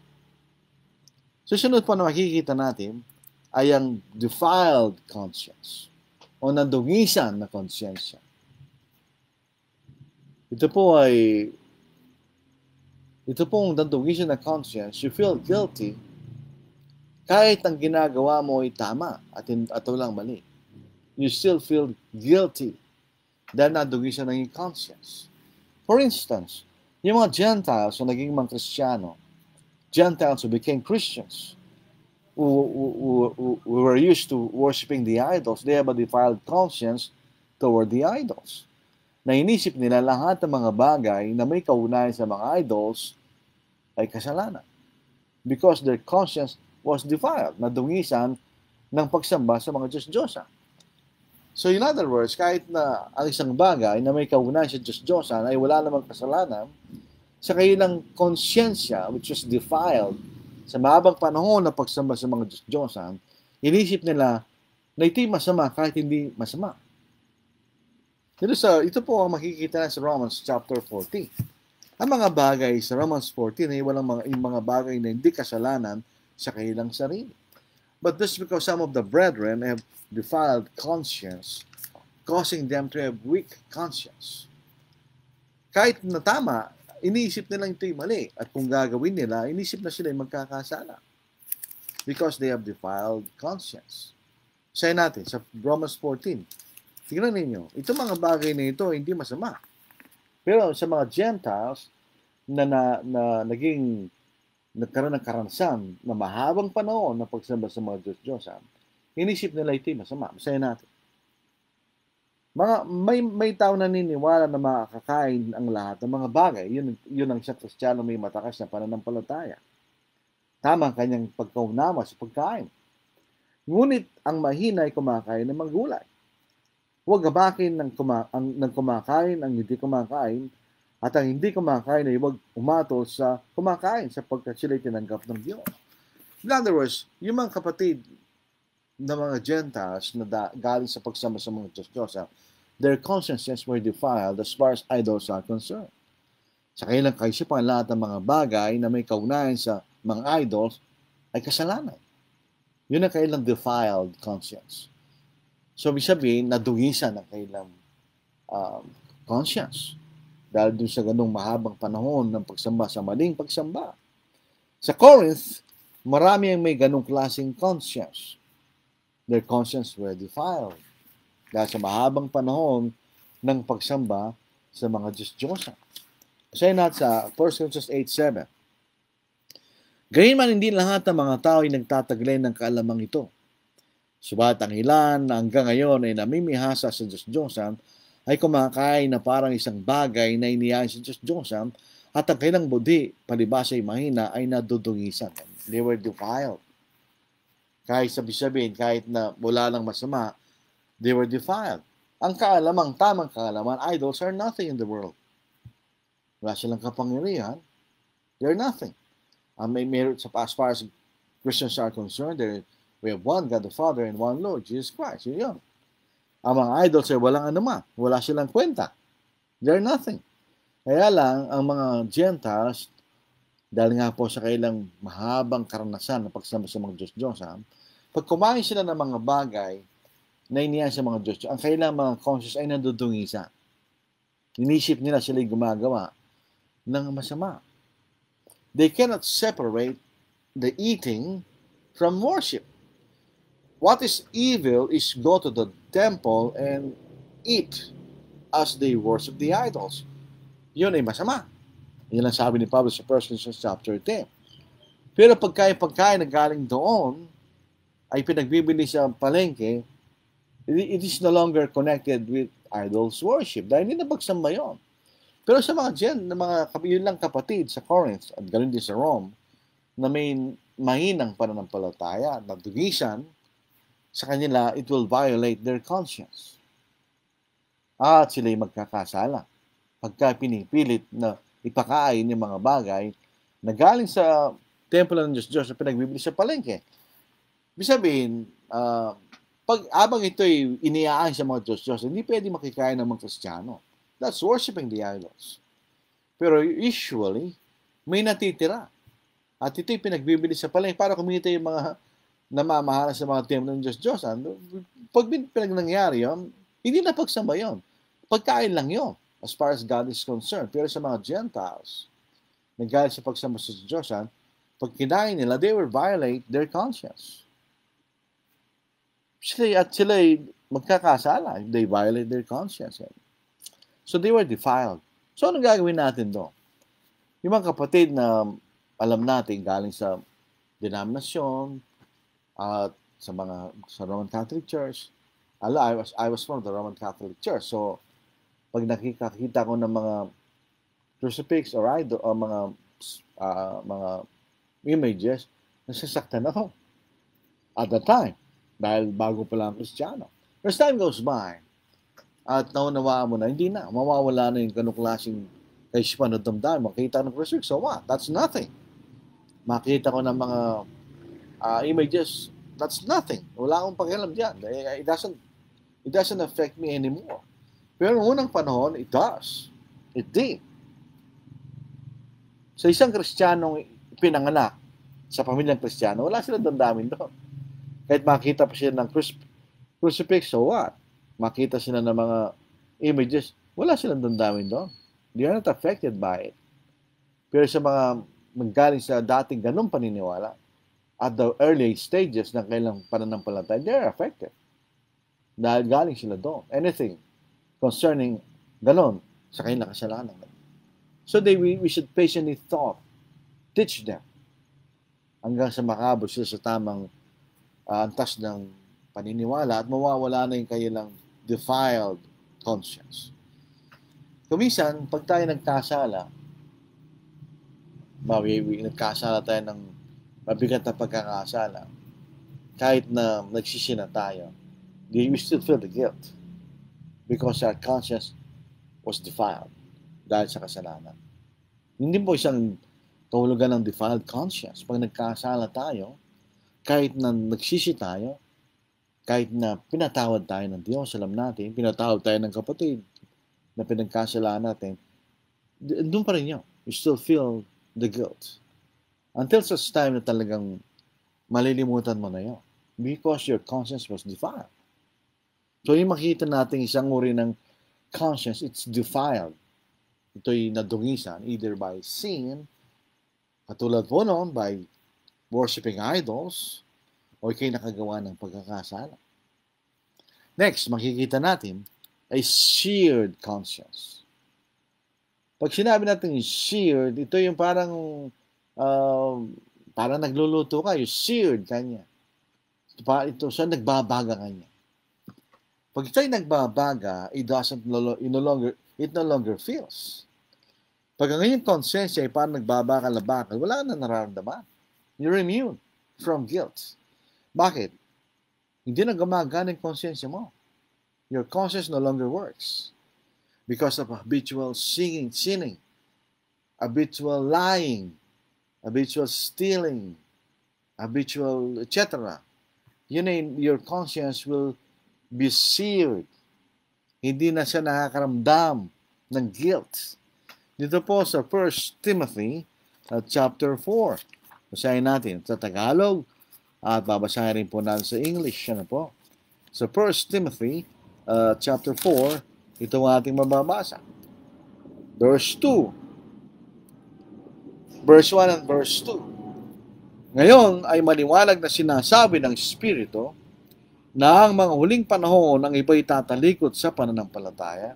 Susunod pa na makikita natin ay ang defiled conscience o nandungisan na konsyensya. Ito pong nandungisan na conscience, you feel guilty kahit ang ginagawa mo ay tama at walang mali. You still feel guilty dahil nandungisan ng conscience. For instance, yung mga Gentiles na naging mga Kristiyano, Gentiles who became Christians, who were used to worshiping the idols, they have a defiled conscience toward the idols. Na inisip nila lahat ng mga bagay na may kaugnayan sa mga idols ay kasalanan. Because their conscience was defiled, nadungisan ng pagsamba sa mga Diyos-Diyosa. So in other words, kahit na ang isang bagay na may kaugnayan sa Diyos-Diyosan ay wala namang kasalanan, sa kanilang konsyensya, which was defiled, sa mahabang panahon na pagsamba sa mga Diyos-Diyosan, inisip nila na ito'y masama kahit hindi masama. Ito po ang makikita na sa Romans chapter 14. Ang mga bagay sa Romans 14 ay walang mga bagay na hindi kasalanan sa kanilang sarili. But this because some of the brethren have defiled conscience, causing them to have weak conscience. Kahit na tama, iniisip nila ito'y mali. At kung gagawin nila, iniisip na sila magkakasala. Because they have defiled conscience. Sayin natin, sa Romans 14, tingnan ninyo, itong mga bagay na ito, hindi masama. Pero sa mga Gentiles na naging nagkaroon ng karanasan na mahabang panahon na pagsamba sa mga Diyos-Diyosan, inisip nila ito masama. Masaya natin. May tao naniniwala na makakain ang lahat ng mga bagay. Yun ang isang Kristiyano may matakas na pananampalataya. Tama ang kanyang pagkaunawa sa pagkain. Ngunit ang mahina ay kumakain ng mga gulay. Huwag gabakin ng kumakain ang hindi kumakain, at ang hindi kumakain ay huwag umatol sa kumakain sapagkat sila'y tinanggap ng Diyos. In other words, yung mga kapatid na mga Gentiles na galing sa pagsama sa mga Diyos-Diyosan, their consciences were defiled as far as idols are concerned. Sa kanilang kaisipan, lahat ng mga bagay na may kaugnayan sa mga idols ay kasalanan. Yun ang kanilang defiled conscience. So, ibig sabihin, nadungisan ang kanilang conscience dahil dun sa ganung mahabang panahon ng pagsamba sa maling pagsamba. Sa Corinth, marami ang may ganung klaseng conscience. Their conscience were defiled dahil sa mahabang panahon ng pagsamba sa mga Diyos-Diyosan. Kasi natin sa 1 Corinthians 8:7. Gayunman hindi lahat ng mga tao ay nagtataglay ng kaalamang ito. Subalit ang ilan na hanggang ngayon ay namimihasa sa Diyos-Diyosan ay kumakain na parang isang bagay na iniyain sa Diyos-Diyosan at ang kailang budi, palibasa ay mahina, ay nadudungisan. They were defiled. Kahit sabihin, kahit na wala lang masama, they were defiled. Ang kaalamang, tamang kaalaman, idols are nothing in the world. Wala silang kapangyarihan. They're nothing. As far as Christians are concerned, we have one God the Father and one Lord, Jesus Christ. Yun. Ang mga idols ay walang anuma. Wala silang kwenta. They're nothing. Kaya lang, ang mga Gentiles, dahil nga po sa kailang mahabang karanasan na pagsama sa mga Diyos-Diyosan, pag kumain sila ng mga bagay na iniyan sa mga Diyos, ang kailang mga conscience ay nadudungisa. Inisip nila sila'y gumagawa ng masama. They cannot separate the eating from worship. What is evil is go to the temple and eat as they worship the idols. Yun ay masama. Yan ang sabi ni Pablo sa 1 Corinthians chapter 10. Pero pagkain na galing doon ay pinagbibili sa palengke, it is no longer connected with idols worship dahil hindi na pagsamba yun. Pero sa mga yun lang kapatid sa Corinth at ganoon din sa Rome na may mahinang pananampalataya na dugisan, sa kanila, it will violate their conscience. At sila'y magkakasala. Pagka pinipilit na ipakain yung mga bagay na galing sa templo ng Diyos na pinagbibili sa palengke. Ibig sabihin, habang ito'y iniaan sa mga Diyos, hindi pwede makikain ng mga Kristiyano. That's worshiping the idols. Pero usually, may natitira. At ito'y pinagbibili sa palengke para kumita yung mga namamahala sa mga templo ng Diyos. Pag nangyari yun, hindi na pagsamba yun. Pagkain lang yun, as far as God is concerned. Pero sa mga Gentiles, nagalit sa pagsamba sa Diyos, pag kinain nila, they will violate their conscience. Sila'y magkakasala if they violate their conscience. So they were defiled. So anong gagawin natin doon? Yung mga kapatid na alam natin galing sa denominasyon, at sa Roman Catholic Church. I was from the Roman Catholic Church. So, pag nakikita ko ng mga crucifix or idol o mga images, nasasaktan ako. At the time, dahil bago pa lang Kristiyano. As time goes by, at naunawaan mo na, hindi na. Mawawala na yung ganung klaseng kaisipan na damdamin. Makita ng crucifix, so what? That's nothing. Makita ko ng mga images, that's nothing. Wala akong pakialam dyan. It doesn't affect me anymore. Pero noong unang panahon, it does. It did. Sa isang Kristiyanong pinanganak sa pamilyang Kristiyano, wala silang damdamin doon. Kahit makita pa sila ng crucifix, so what? Makita sila ng mga images, wala silang damdamin doon. They are not affected by it. Pero sa mga manggaling sa dating ganung paniniwala, at the early stages ng kailang pananampalataya, they are affected. Dahil galing sila doon. Anything concerning ganon sa kanilang kasalanan. So we should patiently teach them hanggang sa makabot sila sa tamang antas ng paniniwala at mawawala na yung kanilang defiled conscience. Kuminsan, pag tayo nagkasala, nagkasala tayo ng mabigat na pagkakasala, kahit na nagsisi na tayo, we still feel the guilt because our conscience was defiled dahil sa kasalanan. Hindi po isang kahulugan ng defiled conscience. Pag nagkasala tayo, kahit na nagsisi tayo, kahit na pinatawad tayo ng Diyos, alam natin, pinatawad tayo ng kapatid na pinagkasalaan natin, doon pa rin yun. You still feel the guilt. Until such time na talagang malilimutan mo na yun. Because your conscience was defiled. So yung makita natin isang uri ng conscience, it's defiled. Ito'y nadungisan either by sin, katulad po noon, by worshiping idols, o ikay nakagawa ng pagkakasala. Next, makikita natin a seared conscience. Pag sinabi natin seared, ito yung parang nagluluto ka, yung seared kanya. Ito siya nagbabaga kanya. Pag ito'y nagbabaga, it no longer feels. Pag ang inyong konsensya ay parang nagbabakal-bakal, wala na nararamdaman. You're immune from guilt. Bakit? Hindi na gumagana yung konsensya mo. Your conscience no longer works because of habitual sinning, habitual lying, habitual stealing, habitual etc. Your conscience will be seared. Hindi na siya nakakaramdam ng guilt. Dito po sa 1 Timothy chapter 4. Basahin natin sa Tagalog at babasahin rin po natin sa English. Ano po? Sa 1 Timothy chapter 4, ito ang ating mababasa. Verse 2. Verse 1 and verse 2. Ngayon ay maliwanag na sinasabi ng Espiritu na ang mga huling panahon ang iba'y tatalikod sa pananampalataya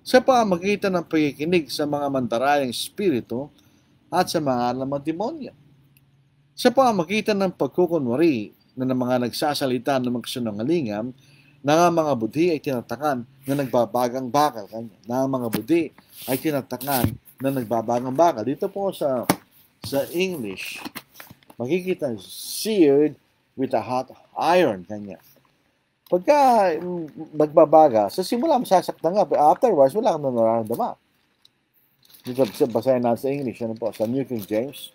sa pamamagitan ng pakikinig sa mga mandarayang espiritu at sa mga alam ng demonyo. Sa pamamagitan ng pagkukunwari na ng mga nagsasalita ng mga kasinungalingan, na ang mga budhi ay tinatakan na nagbabagang bakal kanya. Na ang mga budhi ay tinatakan na nagbabagang bakal. Dito po sa English, makikita seared with a hot iron kanya. Pagka nagbabaga, sa simula masasaktan nga, but afterwards, wala kang nararamdaman. Dito, basahin natin sa English, ano po, sa New King James.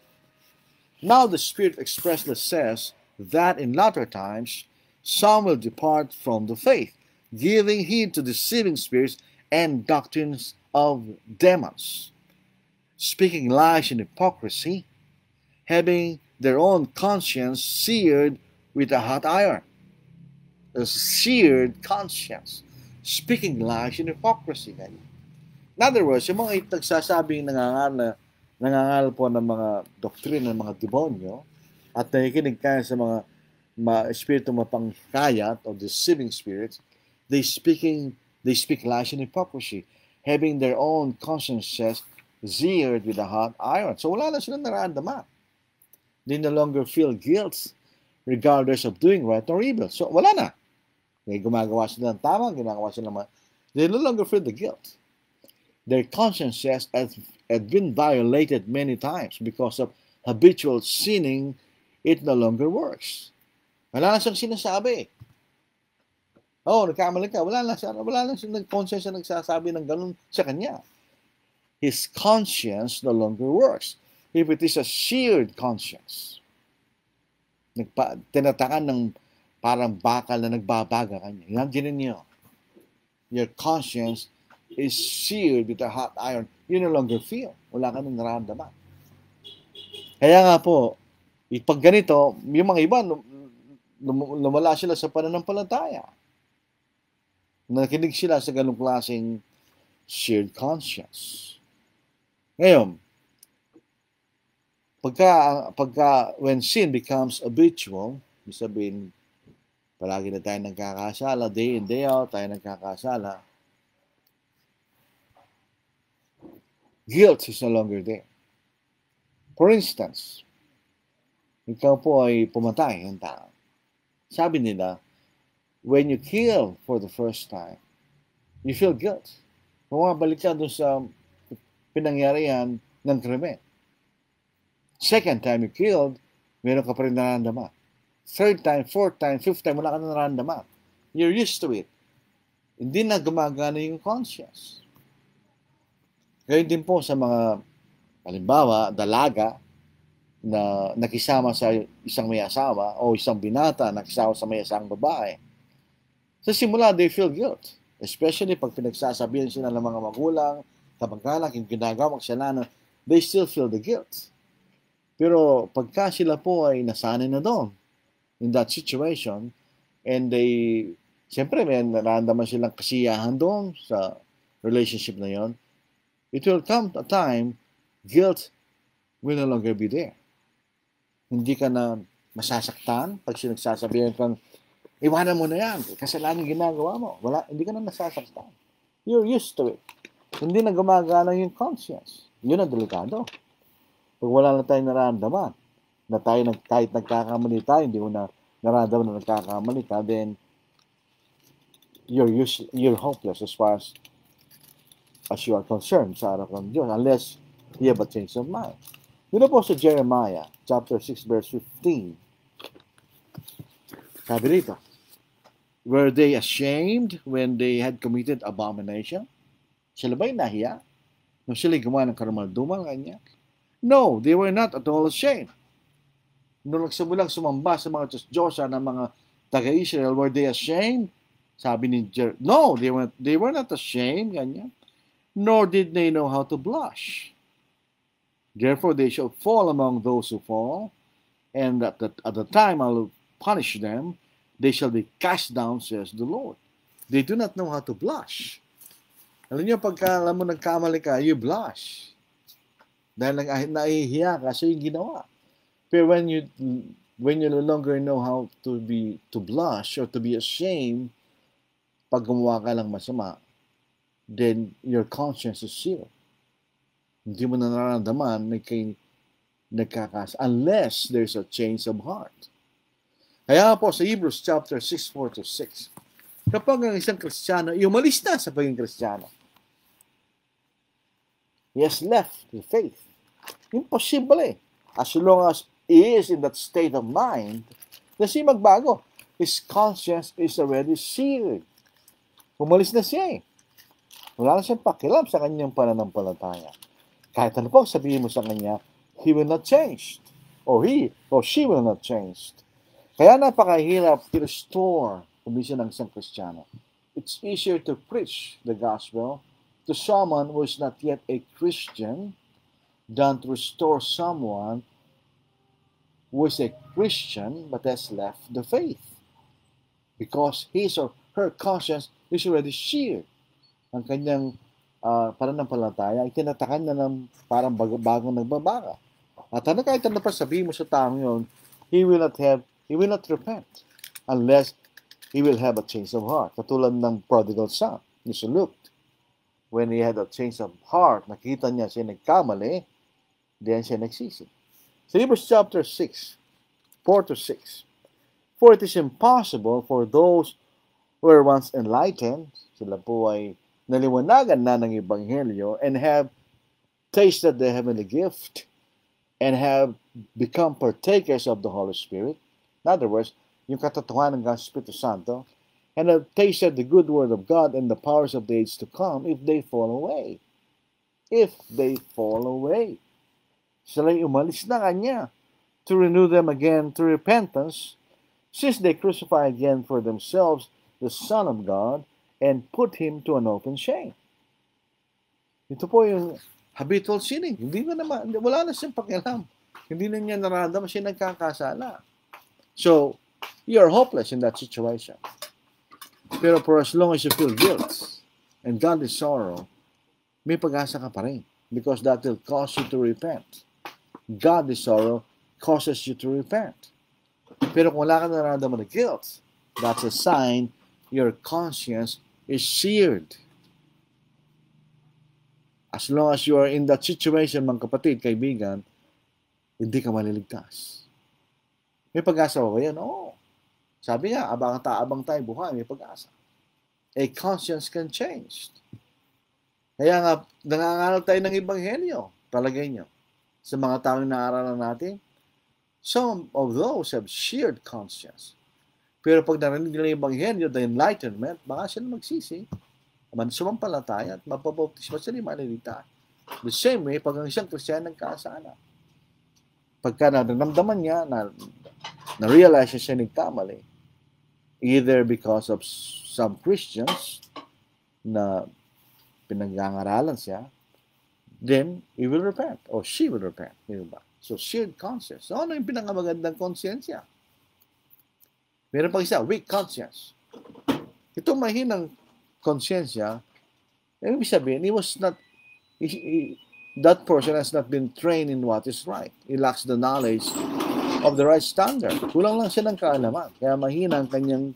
Now the Spirit expressly says that in latter times, some will depart from the faith, giving heed to deceiving spirits and doctrines of demons, speaking lies and hypocrisy, having their own conscience seared with a hot iron. A seared conscience, speaking lies and hypocrisy. In other words, yung mga nagsasabing nangangal po ng mga doktrina ng mga demonyo at nakikinig kaya sa mga espiritu mapangkayat o deceiving spirits, they speak lies and hypocrisy, having their own consciences seared with a hot iron. So wala na silang nararamdaman. They no longer feel guilt regardless of doing right or evil. So wala na. May gumagawa sila ng tama, ginagawa sila ng they no longer feel the guilt. Their consciences have been violated many times because of habitual sinning. It no longer works. Wala na siyang sinasabi. Nagkamali ka. Wala na siyang conscience na nagsasabi ng ganun sa kanya. His conscience no longer works. If it is a seared conscience, tinatakan ng parang bakal na nagbabaga kanya. Yan din niyo. Your conscience is seared with a hot iron. You no longer feel. Wala ka nang nararamdaman. Kaya nga po, pag ganito, yung mga iba, lumala sila sa pananampalataya. Nakinig sila sa ganung klaseng seared conscience. Ngayon, when sin becomes habitual, ibig sabihin, palagi na tayo nagkakasala, day in, day out, tayo nagkakasala, guilt is no longer there. For instance, ikaw po ay pumatay ng tao. Sabi nila, when you kill for the first time, you feel guilt. Bumabalik ka dun sa pinangyarihan ng krimen. Second time you killed, meron ka pa rin nararamdaman. Third time, fourth time, fifth time, wala ka na nararamdaman. You're used to it. Hindi na gumagana yung conscience. Gayun din po sa mga, halimbawa, dalaga na nakisama sa isang may asawa o isang binata nakisama sa may asang babae. Sa simula, they feel guilt. Especially pag pinagsasabihan sila ng mga magulang, kamag-anak, yung ginagawang kasalanan, they still feel the guilt. Pero pagka sila po ay nasanay na doon, in that situation, and they, siyempre may nararamdaman silang kasiyahan doon sa relationship na yon, it will come a time, guilt will no longer be there. Hindi ka na masasaktan pag sinagsasabihan kang, iwanan mo na yan, kasalanan ginagawa mo. Wala, hindi ka na nasasaktan. You're used to it. Hindi na gumagana yung conscience. Yun ang delikado. Pag wala na tayong nararamdaman, na tayo, kahit nagkakamali tayo, hindi mo na nararamdaman na nagkakamali ka, then you're hopeless as far as you are concerned sa harap ng Diyos, unless you have a change of mind. Yun po sa Jeremiah, chapter 6, verse 15. Sabi rito, were they ashamed when they had committed abomination? Sila ba'y nahiya? Nung sila'y gumawa ng karumal-dumal kanya? No, they were not at all ashamed. Nung nagsimulang sumamba sa mga Diyos-Diyosa ng mga taga-Israel, were they ashamed? Sabi ni no, they were not ashamed, ganyan. Nor did they know how to blush. Therefore, they shall fall among those who fall, and at the time I will punish them. They shall be cast down, says the Lord. They do not know how to blush. Alam niyo, pagka alam mo nagkamali ka, you blush. Dahil nahihiya ka sa yung ginawa. Pero when you no longer know how to blush or to be ashamed, pag gumawa ka lang masama, then your conscience is sealed. Hindi mo na nararamdaman na nagkakas unless there's a change of heart. Kaya po sa Hebrews chapter 6:4-6, kapag ang isang Kristiyano, umalis na sa pagiging Kristiyano, he has left the faith. Imposible eh. As long as he is in that state of mind, kasi magbago. His conscience is already sealed. Umalis na siya eh. Wala na siyang pakialam sa kanyang pananampalataya. Kahit ano po sabihin mo sa kanya, he will not change. Or he or she will not change. Kaya napakahirap i-restore kumisyon ng isang Kristiyano. It's easier to preach the gospel to someone who is not yet a Christian than to restore someone who is a Christian but has left the faith. Because his or her conscience is already seared. Ang kanyang pananampalataya ay tinatakan na ng parang bagong nagbabaga. At kahit ano pa sabihin mo sa taong yun, he will not repent unless he will have a change of heart. Katulad ng prodigal son, ni Luke. When he had a change of heart, nakita niya siya nagkamali, then siya nagsisi. Sa Hebrews chapter 6, 4-6, for it is impossible for those who were once enlightened, sila po ay naliwanagan na ng Ebanghelyo and have tasted the heavenly gift and have become partakers of the Holy Spirit. In other words, yung katotohanan ng Espiritu Santo, and have tasted the good word of God and the powers of the age to come if they fall away. If they fall away. Sila'y umalis na kanya to renew them again to repentance, since they crucify again for themselves the Son of God and put him to an open shame. Ito po yung habitual sinning. Hindi na naman, wala na siyang pakialam. Hindi na niya nararamdaman siya nagkakasala. So, you're hopeless in that situation. Pero for as long as you feel guilt and godly sorrow, may pag-asa ka pa rin. Because that will cause you to repent. Godly sorrow causes you to repent. Pero kung wala ka nararamdaman ng guilt, that's a sign your conscience is seared. As long as you are in that situation, mga kapatid, kaibigan, hindi ka maliligtas. May pag-asa ba yan? Oo. Sabi nga, abang tayo buhay, may pag-asa. A conscience can change. Kaya nga, nangangaral tayo ng Ebanghelyo. Palagay nyo. Sa mga taong naaralan natin, some of those have shared conscience. Pero pag narinig nila yung Ebanghelyo, the enlightenment, baka sila magsisi. Sumampalataya at mapabautismo sila yung malilita. The same way, pag ang isang Kristiyan nagkasala. Pagka naramdaman niya, na-realize siya nagkamali, either because of some Christians na pinag-aaralan siya, then he will repent or she will repent. Diba? So, shared conscience. So, ano yung pinakamagandang konsensya? Meron pang isa, weak conscience. Itong mahinang konsensya, ibig sabihin, that person has not been trained in what is right. He lacks the knowledge of the right standard. Kulang lang siya ng kaalaman. Kaya mahina ang kanyang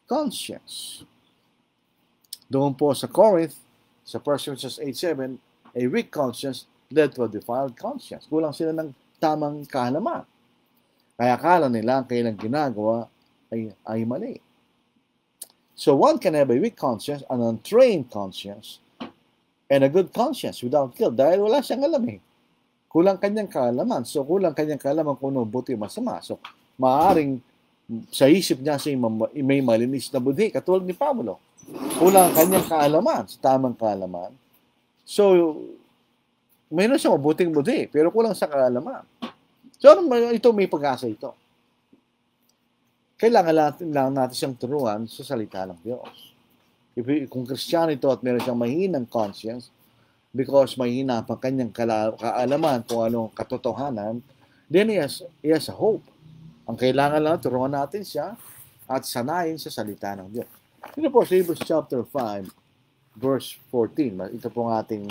conscience. Doon po sa Corinth, sa 1 Corinthians 8:7, a weak conscience led to a defiled conscience. Kulang sila ng tamang kaalaman. Kaya akala nila ang kailang ginagawa ay mali. So one can have a weak conscience, an untrained conscience, and a good conscience without guilt. Dahil wala siyang alam eh. Kulang kanyang kaalaman. So kulang kanyang kaalaman kung ano buti masama. So maaaring sa isip niya siya may malinis na budhi. Katulad ni Pablo. Kulang kanyang kaalaman, sa tamang kaalaman. So, mayroon siya mabuting budhi, pero kulang sa kaalaman. So, ito may pag-asa ito. Kailangan lang natin siyang turuan sa salita ng Diyos. Kung Kristiyano ito at meron siyang mahinang conscience, because mahina pa kanyang kaalaman kung anong katotohanan, then he has a hope. Ang kailangan lang, turuan natin siya at sanayin sa salita ng Diyos. Ito po sa Hebrews chapter 5, verse 14. Ito po ang ating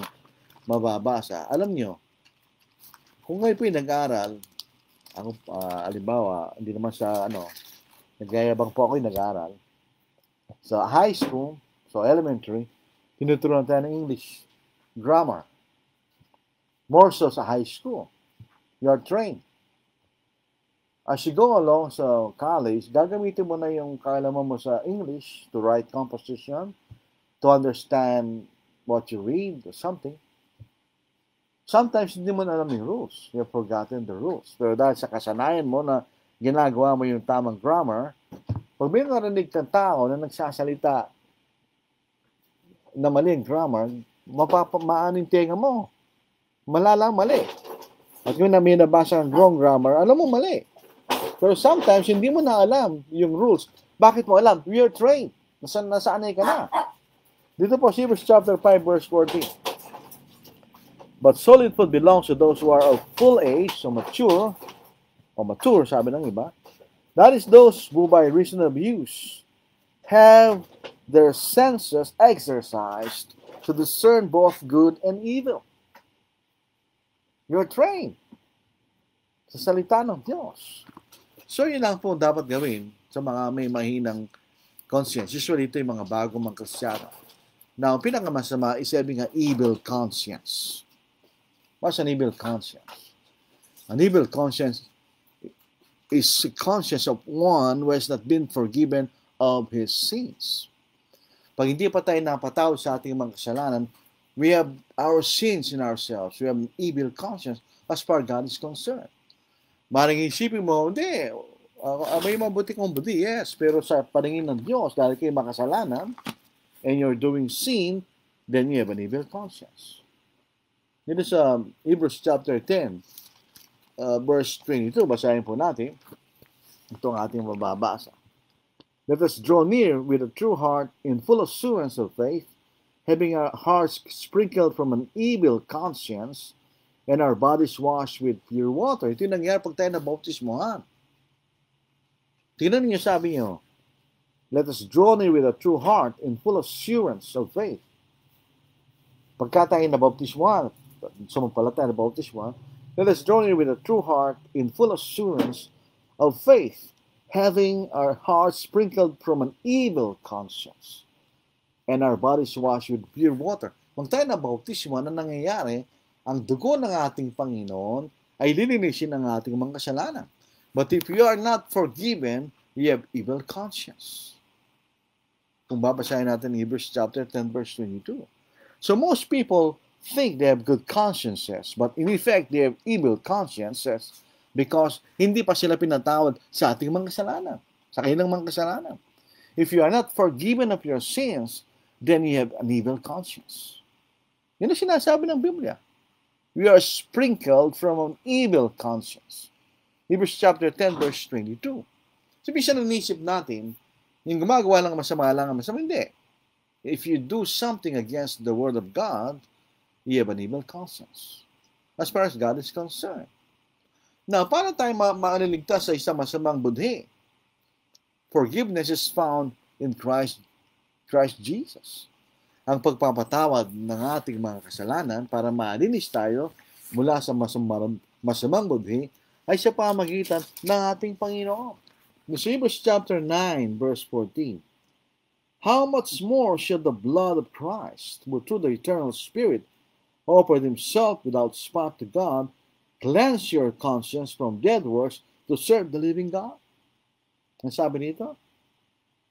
mababasa. Alam nyo, kung ngayon po yung nag-aaral, ako, alimbawa, hindi naman sa nagyayabang po ako yung nag-aaral. Sa high school, so elementary, tinuturuan tayo ng English grammar. More so sa high school. You are trained. As you go along sa college, gagamitin mo na yung kaalaman mo sa English to write composition, to understand what you read or something. Sometimes hindi mo na alam yung rules. You have forgotten the rules. Pero dahil sa kasanayan mo na ginagawa mo yung tamang grammar, pag may narinig kang tao na nagsasalita na mali ang grammar, maaning tenga mo. Malalang mali. At kung may nabasa ang wrong grammar, alam mo mali. Pero sometimes, hindi mo na alam yung rules. Bakit mo alam? We are trained. Nasanay ka na. Dito po, Hebrews chapter 5, verse 14. But solid food belongs to those who are of full age, so mature, sabi ng iba. That is those who by reason of use have their senses exercised to discern both good and evil. You're trained sa salita ng Diyos. So, yun lang po dapat gawin sa mga may mahinang conscience. Usually, ito yung mga bagong mga Kristiyano. Now, pinakamasama is having an evil conscience. What's an evil conscience? An evil conscience is a conscience of one who has not been forgiven of his sins. Pag hindi pa tayo napatawad sa ating mga kasalanan, we have our sins in ourselves. We have an evil conscience as far as God is concerned. Maring isipin mo, hindi, may mabuti kong budi, yes, pero sa paningin ng Diyos, dahil kayo makasalanan, and you're doing sin, then you have an evil conscience. Dito sa Hebrews chapter 10, verse 22, basahin po natin, itong ating mababasa. Let us draw near with a true heart in full assurance of faith, having our hearts sprinkled from an evil conscience, and our bodies washed with pure water. Ito yung nangyari pag tayo nabautismohan. Tingnan niyo, sabi niyo, let us draw near with a true heart in full assurance of faith. Pagka tayo nabautismohan, sumampalataya nabautismohan, let us draw near with a true heart in full assurance of faith, having our hearts sprinkled from an evil conscience, and our bodies washed with pure water. Pag tayo nabautismohan, na nangyayari, ang dugo ng ating Panginoon ay lilinisin ang ating mga kasalanan. But if you are not forgiven, you have evil conscience. Kung babasahin natin Hebrews chapter 10 verse 22. So most people think they have good consciences, but in effect, they have evil consciences because hindi pa sila pinatawad sa ating mga kasalanan, sa kanilang mga kasalanan. If you are not forgiven of your sins, then you have an evil conscience. Yan ang sinasabi ng Biblia. We are sprinkled from an evil conscience. Hebrews chapter 10 verse 22. So, bisa nanisip natin, yung gumagawa lang masama lang ang masama, hindi. If you do something against the Word of God, you have an evil conscience. As far as God is concerned. Now, paano tayo maaliligtas sa isang masamang budhi? Forgiveness is found in Christ Jesus. Ang pagpapatawad ng ating mga kasalanan para maalinis tayo mula sa masamang budhi ay sa pamagitan ng ating Panginoon. In Hebrews chapter 9, verse 14, how much more shall the blood of Christ, who through the eternal Spirit offered himself without spot to God, cleanse your conscience from dead works to serve the living God? Ang sabi nito,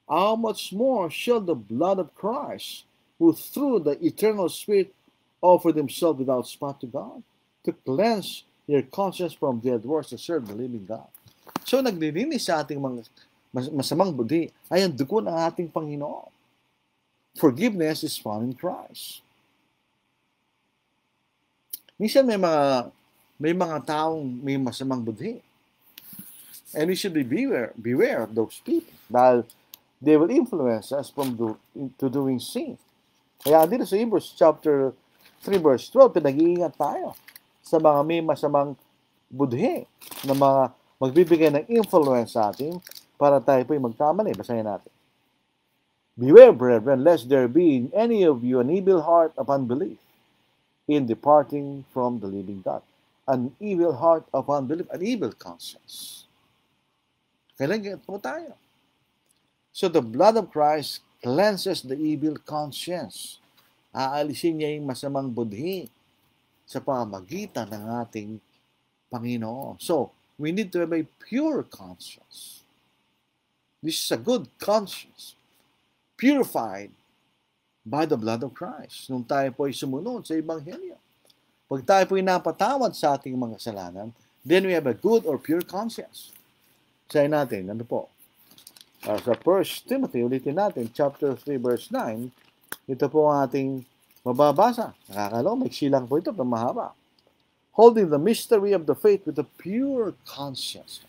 how much more shall the blood of Christ, who through the eternal Spirit offered himself without spot to God, to cleanse your conscience from dead works to serve the living God? So, naglilinis sa ating mga masamang budhi ay ang dugo ng ating Panginoon. Forgiveness is found in Christ. Minsan may mga taong may masamang budhi. And we should beware of those people dahil they will influence us to doing sin. Kaya dito sa Hebrews chapter 3 verse 12, pinag-iingat tayo sa mga may masamang budhi na mga magbibigay ng influence sa atin para tayo po'y magkamali. Basahin natin. Beware, brethren, lest there be in any of you an evil heart of unbelief in departing from the living God. An evil heart of unbelief, an evil conscience. Kailangan po tayo. So the blood of Christ cleanses the evil conscience. Aalisin niya yung masamang budhi sa pamagitan ng ating Panginoon. So, we need to have a pure conscience. This is a good conscience, purified by the blood of Christ. Nung tayo po ay sumunod sa Ebanghelyo. Pag tayo po ay napatawad sa ating mga kasalanan, then we have a good or pure conscience. Sayin natin, ano po? Sa 1 Timothy, ulitin natin, chapter 3, verse 9, ito po ang ating mababasa. Nakakalaw, may silang po ito, mahaba. Holding the mystery of the faith with a pure conscience.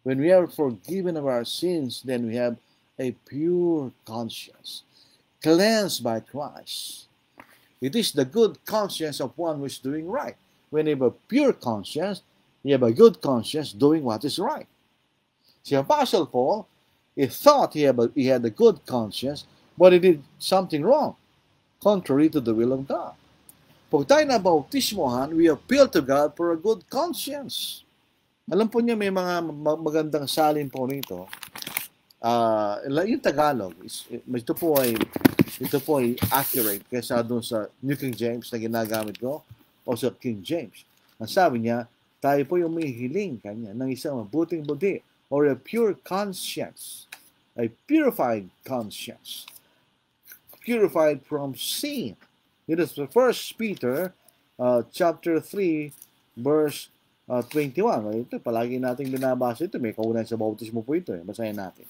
When we are forgiven of our sins, then we have a pure conscience, cleansed by Christ. It is the good conscience of one who is doing right. When you have a pure conscience, you have a good conscience doing what is right. Si Apostle Paul, he thought he had a good conscience, but he did something wrong, contrary to the will of God. Pag tayo na bautismohan, we appeal to God for a good conscience. Alam po niya, may mga magandang salin po nito. Yung Tagalog, ito po ay accurate kaysa doon sa New King James na ginagamit ko o sa King James. Ang sabi niya, tayo po yung may hiling kanya ng isang mabuting budhi or a pure conscience, a purified conscience, purified from sin. It is the 1 Peter chapter 3 verse 21. Ito, palagi nating binabasa ito. May kaunan sa bautismo po ito. Basahin natin.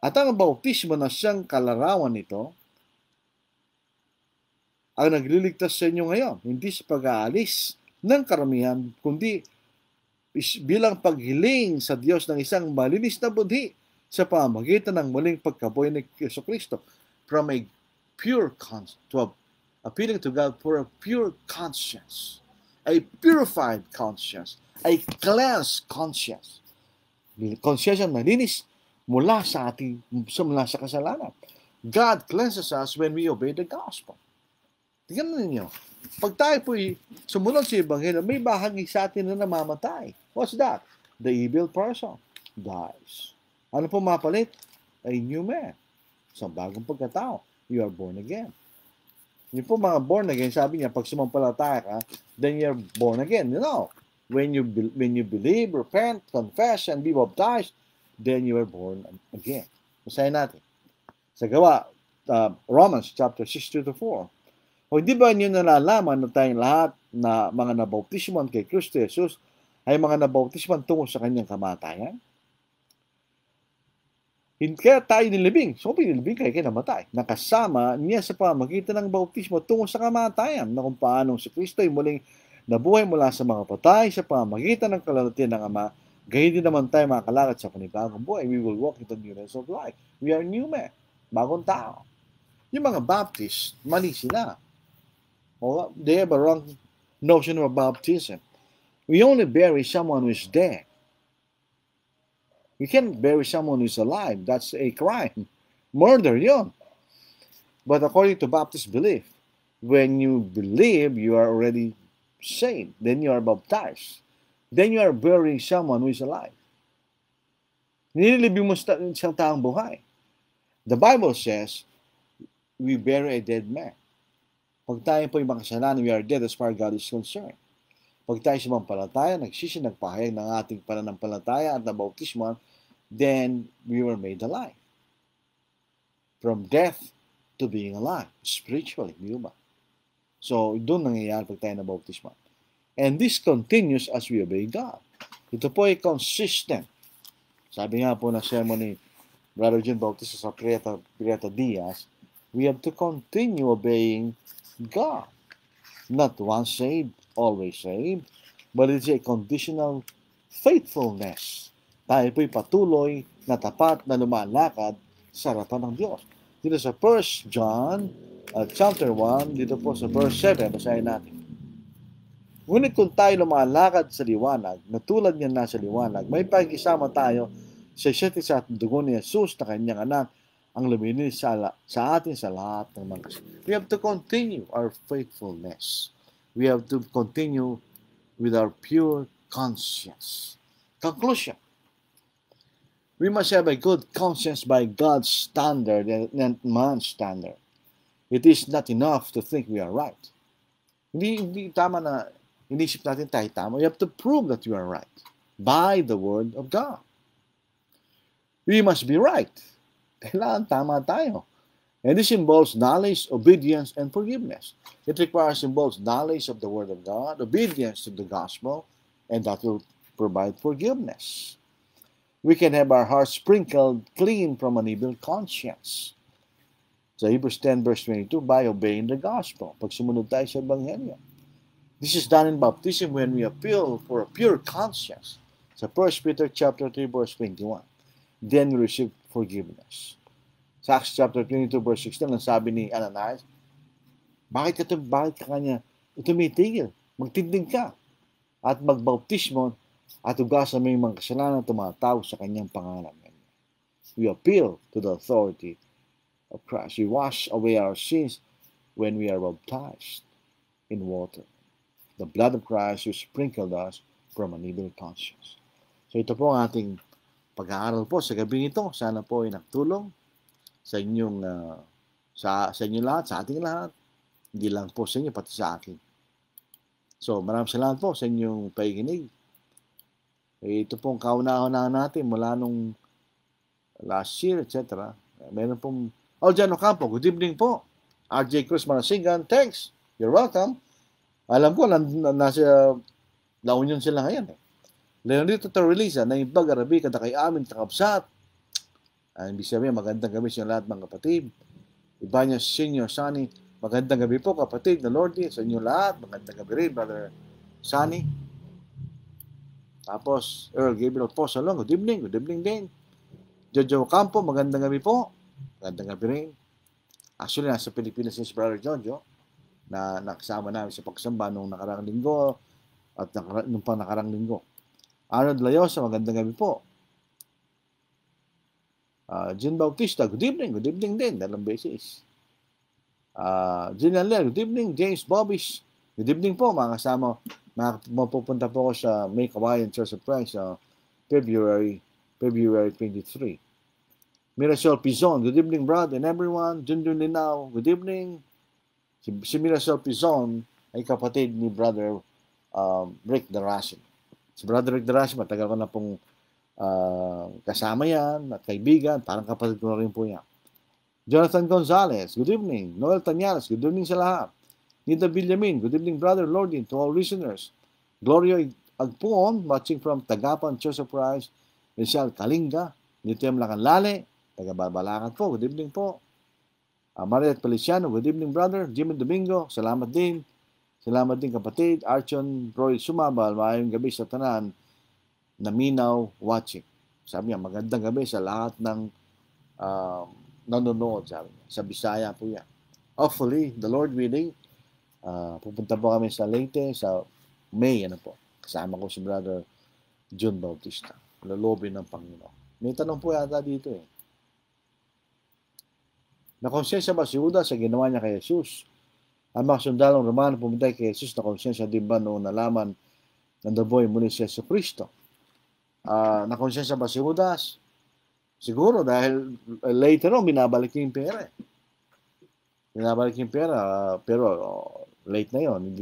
At ang bautismo na siyang kalarawan nito ang nagliligtas sa inyo ngayon, hindi sa pag-aalis ng karamihan, kundi bilang paghiling sa Diyos ng isang malinis na budhi sa pamagitan ng muling pagkabuhay ni Jesucristo from a pure conscience, appealing to God for a pure conscience, a purified conscience, a cleansed conscience. Conscience na malinis mula sa kasalanan. God cleanses us when we obey the gospel. Tingnan ninyo, pag tayo po'y sumunod sa Ebanghelyo, may bahagi sa atin na namamatay. What's that? The evil person dies. Ano po mapalit? A new man. Sa bagong pagkatao. You are born again. Yung po mga born again, sabi niya, pag sumampalataya ka, then you're born again. You know, When you believe, repent, confess, and be baptized, then you are born again. Basahin natin. Sa gawa, Romans chapter 6:2-4. O di ba niyo nalalaman na tayong lahat na mga nabautisman kay Kristo Jesus ay mga nabautisman tungo sa kanyang kamatayan? Kaya tayo nilibing. So, pinilibing kaya namatay. Nakasama niya sa pamagitan ng bautismo tungo sa kamatayan na kung paanong si Kristo ay muling nabuhay mula sa mga patay sa pamagitan ng kalulutian ng Ama, gayon din naman tayo makakalakad sa panibagong buhay. We will walk into newness of life. We are new men. Bagong tao. Yung mga Baptist, mali sila. They have a wrong notion of baptism. We only bury someone who is dead. You can't bury someone who is alive. That's a crime. Murder, yun. But according to Baptist belief, when you believe, you are already saved. Then you are baptized. Then you are burying someone who is alive. Nililibing mo isang taong buhay. The Bible says, we bury a dead man. Pag tayo po yung makasalanan, we are dead as far as God is concerned. Pag tayo sumampalataya, nagpahayag ng ating pananampalataya at nabautismo, then we were made alive. From death to being alive, spiritually, di ba? So, doon nangyayari pag tayo nabautismo. And this continues as we obey God. Ito po ay consistent. Sabi nga po na sermon ni Brother John Bautista sa Pirata Diaz, we have to continue obeying God. Not once saved, always saved, but it's a conditional faithfulness. Tayo po'y patuloy na tapat na lumalakad sa harapan ng Diyos. Dito sa 1 John chapter 1, dito po sa verse 7, basahin natin. Ngunit kung tayo lumalakad sa liwanag, na tulad niya na sa liwanag, may pagkisama tayo sa isa't isa at dugo ni Jesus na kanyang anak, ang luminis sa atin sa lahat ng mga kasama. We have to continue our faithfulness. We have to continue with our pure conscience. Conclusion. We must have a good conscience by God's standard and man's standard. It is not enough to think we are right. Hindi tama na inisip natin tayo tama. You have to prove that you are right by the Word of God. We must be right. Kailangan tama tayo. And this involves knowledge, obedience, and forgiveness. It involves knowledge of the Word of God, obedience to the gospel, and that will provide forgiveness. We can have our hearts sprinkled clean from an evil conscience. So Hebrews 10 verse 22, by obeying the gospel. Pag sumunod tayo sa Ebanghelyo. This is done in baptism when we appeal for a pure conscience. Sa 1 Peter chapter 3 verse 21. Then we receive forgiveness. Sa Acts chapter 22 verse 16, ang sabi ni Ananias, bakit ka kanya tumitigil? Magtindig ka at magbautismo at ugasan mo yung mga kasalanan tumatawag sa kanyang pangalan. We appeal to the authority of Christ. We wash away our sins when we are baptized in water. The blood of Christ who sprinkled us from an evil conscience. So ito po ang ating pag-aaral po sa gabi ito. Sana po ay nagtulong sa inyong sa inyo lahat, sa ating lahat. Hindi lang po sa inyo, pati sa akin. So maraming salamat po sa inyong pakikinig. Ito pong kauna-unahan natin mula nung last year, etc. Meron pong Aljan Ocampo, good evening po. RJ Cruz Marasigan, thanks. You're welcome. Alam ko, nasa La Union sila ngayon. Leonardo Torreliza, na ibag Arabi, kada kay amin, kakabsat. Ibig sabihin, magandang gabi sa lahat mga kapatid. Iba niya, Senior Sunny, magandang gabi po kapatid na Lordy, sa inyo lahat. Magandang gabi rin, Brother Sunny. Tapos, Earl Gabriel Posalong, good evening din. Jojo Campo, magandang gabi po. Magandang gabi rin. Actually, nasa Pilipinas si Brother Jojo, na nakasama namin sa pagsamba nung nakarang linggo at nung pang nakarang linggo. Arnold Layosa, magandang gabi po. Jin Bautista, good evening din, dalawang beses. Jin Aler, good evening. James Bobbish, good evening po, mga kasama. Mapupunta po ako sa May Kawayan Church of Christ February 23. Mirasol Pizon, good evening, brother and everyone. Junjun Linao, good evening. Si Mirasol Pizon ay kapatid ni Brother Rick Darasin. Si Brother Rick Darash, matagal ko na pong kasama yan, at kaibigan, parang kapatid ko na rin po yan. Jonathan Gonzalez, good evening. Noel Tañares, good evening sa lahat. Nida Villamin, good evening, Brother Lordin, to all listeners. Gloria Agpuon, watching from Tagapan, Church of Christ, Rizal Kalinga, Nitiam Lacanlale, taga-Barbalacan po, good evening po. Mariat Feliciano, good evening, brother. Jimmy Domingo, salamat din. Salamat din, kapatid. Archon Roy Sumabal, maayong gabi sa tanan na Minaw watching. Sabi niya, magandang gabi sa lahat ng nanonood, sabi niya. Sa Bisaya po yan. Hopefully, the Lord willing, pupunta po kami sa Leyte, sa May, kasama ko si brother John Bautista. Lalobin ng Panginoon. May tanong po yata dito eh. Nakonsensya ba si Judas sa ginawa niya kay Jesus? Ang mga sundalong Romano pumunta kay Jesus, nakonsensya din ba noong nalaman na nabuhay muli si Yesu Cristo? Nakonsensya ba si Judas? Siguro dahil later on, binabalik yung pera. Binabalik yung pera, pero late na yon,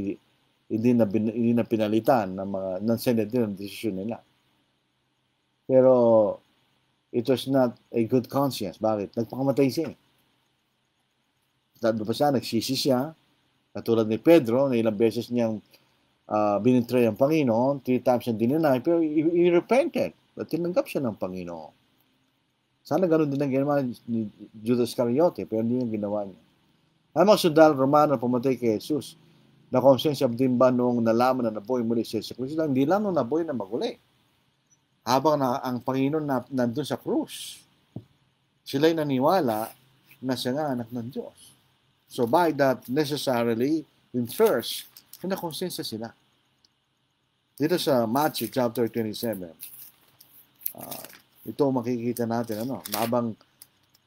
hindi na pinalitan ng Senate ng desisyon nila. Pero it was not a good conscience. Bakit? Nagpakamatay siya. Dahil pa siya, nagsisi siya, katulad ni Pedro, na ilang beses niyang binitray ang Panginoon, 3 times ang dininay, pero he repented, at tinanggap siya ng Panginoon. Sana ganun din ang ginawa ni Judas Iscariote, pero hindi yung ginawa niya. Ang mga sundalo Romano pumatay kay Jesus, nakonsensya din ba noong nalaman na nabuhay muli si Jesus Cristo? Hindi lang nung nabuhay na maguli. Habang ang Panginoon nandun sa krus, sila'y naniwala na siya nga anak ng Diyos. So by that necessarily infers na nakonsensya sila. Dito sa Matthew chapter 27, ito makikita natin, habang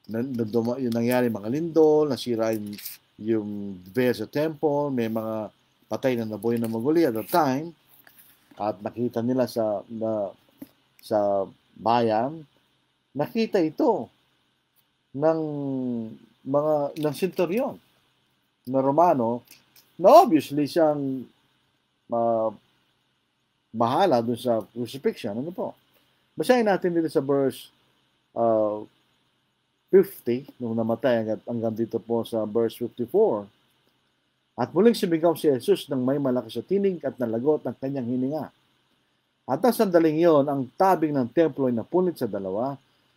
yung nangyari mga lindol, nasira yung veil sa temple, may mga patay na nabuhay na maguli at the time, at nakita nila sa bayan, nakita ito ng centurion na Romano, na obviously siyang bahala dun sa crucifixion. Ano po? Basahin natin dito sa verse 50, nung namatay hanggang dito po sa verse 54. At muling sumigaw si Jesus nang may malakas sa tinig at nalagot ang kanyang hininga. At ang sandaling yon, ang tabing ng templo ay napunit sa dalawa,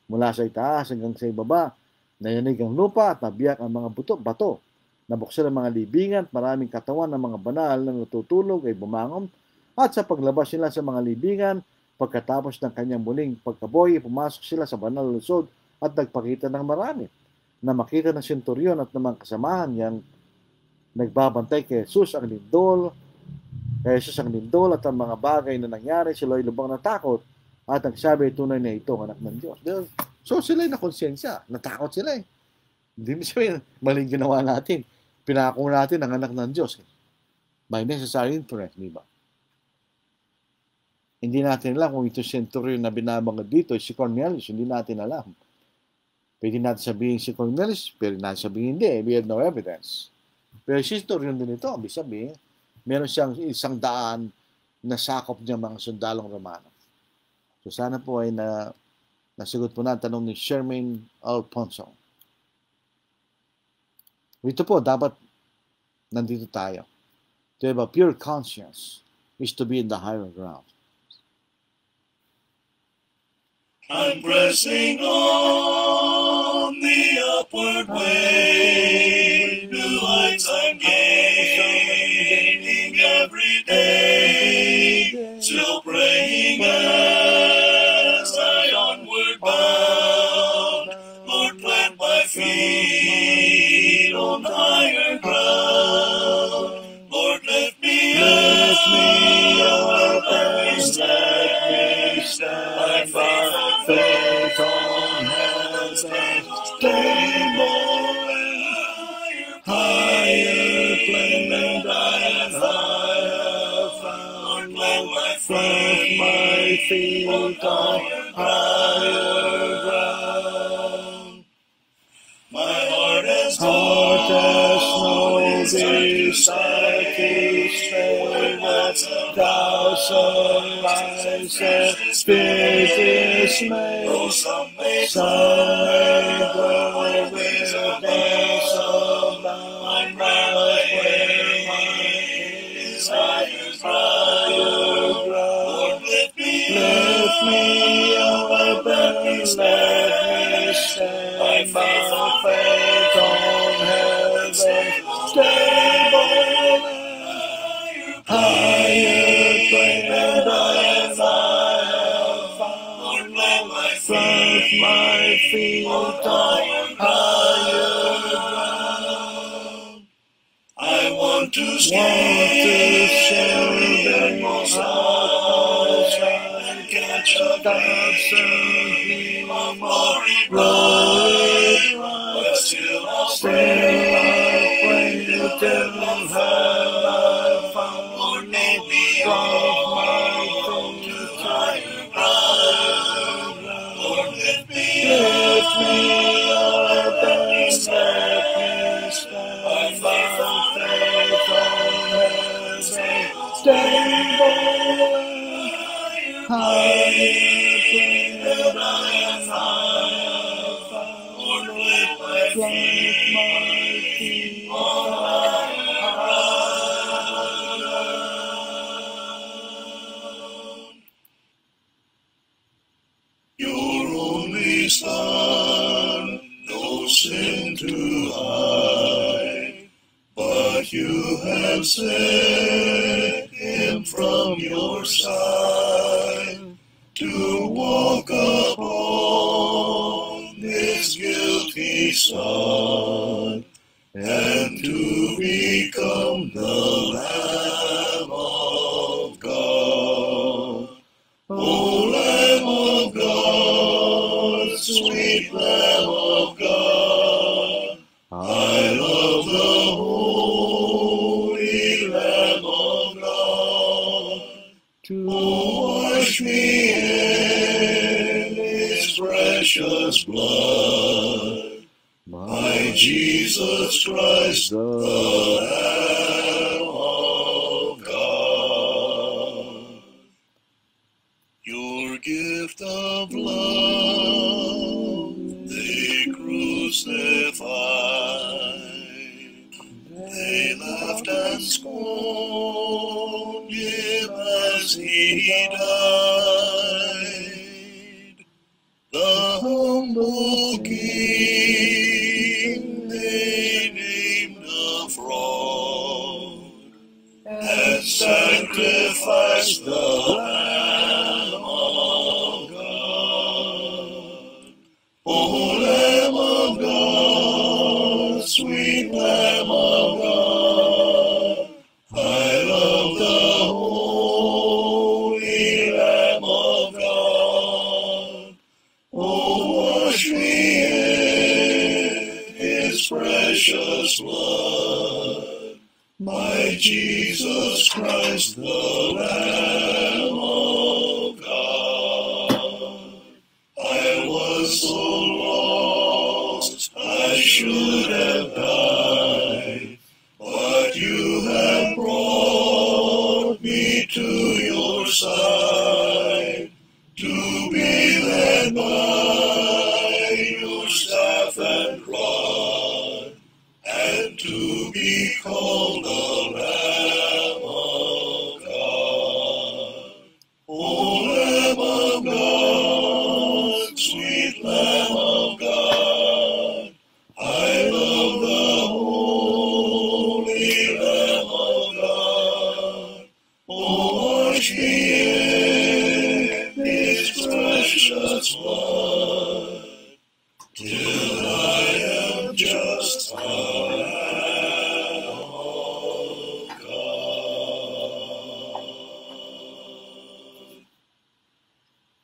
mula sa itaas hanggang sa ibaba, nayanig ang lupa at nabiyak ang mga bato. Nabuksan ang mga libingan at maraming katawan ng mga banal na natutulog ay bumangon, at sa paglabas nila sa mga libingan, pagkatapos ng kanyang muling pagkaboy, pumasok sila sa banal na lungsod at nagpakita ng marami. Na makita ng senturyon at ng mga kasamahan niyang nagbabantay kay Jesus ang lindol, at ang mga bagay na nangyari, sila ay lubang natakot at nagsabi, tunay na ito ang anak ng Diyos. So sila ay nakonsensya, natakot sila eh. Hindi mo sabihin, maling ginawa natin. Pinakong natin ang anak ng Diyos. By necessary inference, di ba? Hindi natin alam kung ito centurion na binabanggit dito, si Cornelius, hindi natin alam. Pwede natin sabihin si Cornelius, pero natin sabihin hindi, we have no evidence. Pero si centurion din ito, ibig sabihin, meron siyang 100 na sakop niya mga sundalong Romano. So sana po ay nasagot po na ang tanong ni Shermaine Alfonso. Ito po, dapat nandito tayo. To have a pure conscience is to be in the higher ground. I'm pressing on the upward way. New heights I'm gaining every day. Still praying as I onward bound. Lord, plant my feet on higher ground. Lord, lift me up and stand. My faith on hands and stable and higher plane than I have found. Lord, plant my feet on higher ground. My heart has no desire to stay thousand rises, fear dismay. Though some may Some may dwell where with these are days bound, abound, where where my desires higher ground. ground. Lord, lift me Lift me up up, let me and let me stand. stand by faith on heaven's stable and higher ground than I have found. Lord, plant my Plant my feet on higher ground. I want to Want to share share the most the high, catch a God's gleam of glory glory bright, but still I'll still pray I pray till till heaven heaven found. I found. Lord, lead me Plant my on to feet higher higher ground. ground. Lord, lift me Lift me up up and let me and let me stand. stand By by faith on faith on heaven's stable stable higher higher ground than I have than I have found. found. Lord, plant my Plant my feet feet on on higher higher ground. Your only Son, no sin to hide, but you have set him from your side to walk upon this guilty sod and to become the Lamb of God. O Lamb of God, sweet Lamb of God, I love the holy Lamb of God, to who wash me in his precious blood. My Jesus Christ, the Lamb of God. Your gift of love they crucified. They laughed and scorned him as he died. The humble king they named a fraud, and sacrificed the Lamb of God. O Lamb of God, sweet Lamb of God, I love the holy Lamb of God. Oh, wash me in his precious blood. My Jesus Christ, the Lamb of God. I was so lost, I should have died, but you have brought me to your side, to be led by your staff and rod, and to be called the Lamb of God. O Lamb of God, sweet Lamb of God, I love the holy Lamb of God. Oh, wash me in his precious blood, till I am just a Lamb of God.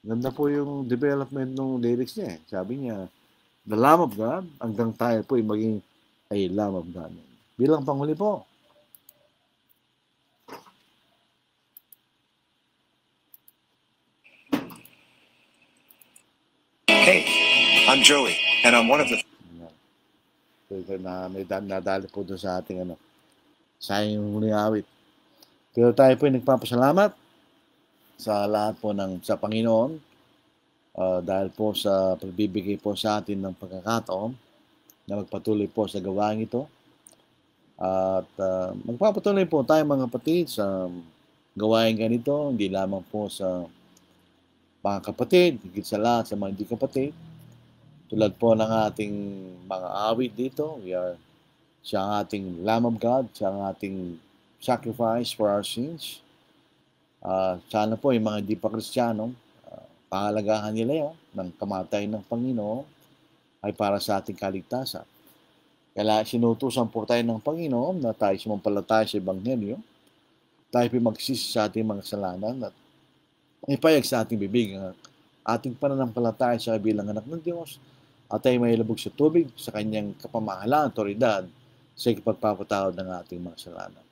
Ganda po yung development ng lyrics niya. Sabi niya, the Lamb of God, hanggang tayo po ay maging ay Lamb of God. Bilang panghuli po, Hey, I'm Joey, and I'm one of the... so, na may nadali po doon sa ating sayang yung huling awit. Pero tayo po ay nagpapasalamat sa lahat po sa Panginoon dahil po sa pagbibigay po sa atin ng pagkakataon na magpatuloy po sa gawain ito. At magpapatuloy po tayo mga kapatid sa gawain ganito, hindi lamang po sa mga kapatid, higit sa lahat sa mga hindi kapatid. Tulad po ng ating mga awit dito, siya ang ating Lamb of God, siya ang ating sacrifice for our sins. Sana po yung mga hindi pa Kristiyano, pahalagahan nila yun ng kamatay ng Panginoon ay para sa ating kaligtasan. Kaya sinutusan po tayo ng Panginoon na tayo sumampalataya sa Ebanghelyo, tayo magsisi sa ating mga kasalanan at ipayag sa ating bibig ang ating pananampalataya sa bilang anak ng Diyos at tayo may labog sa tubig sa kanyang kapamahalaan, otoridad sa ikapagpapatawad ng ating mga kasalanan.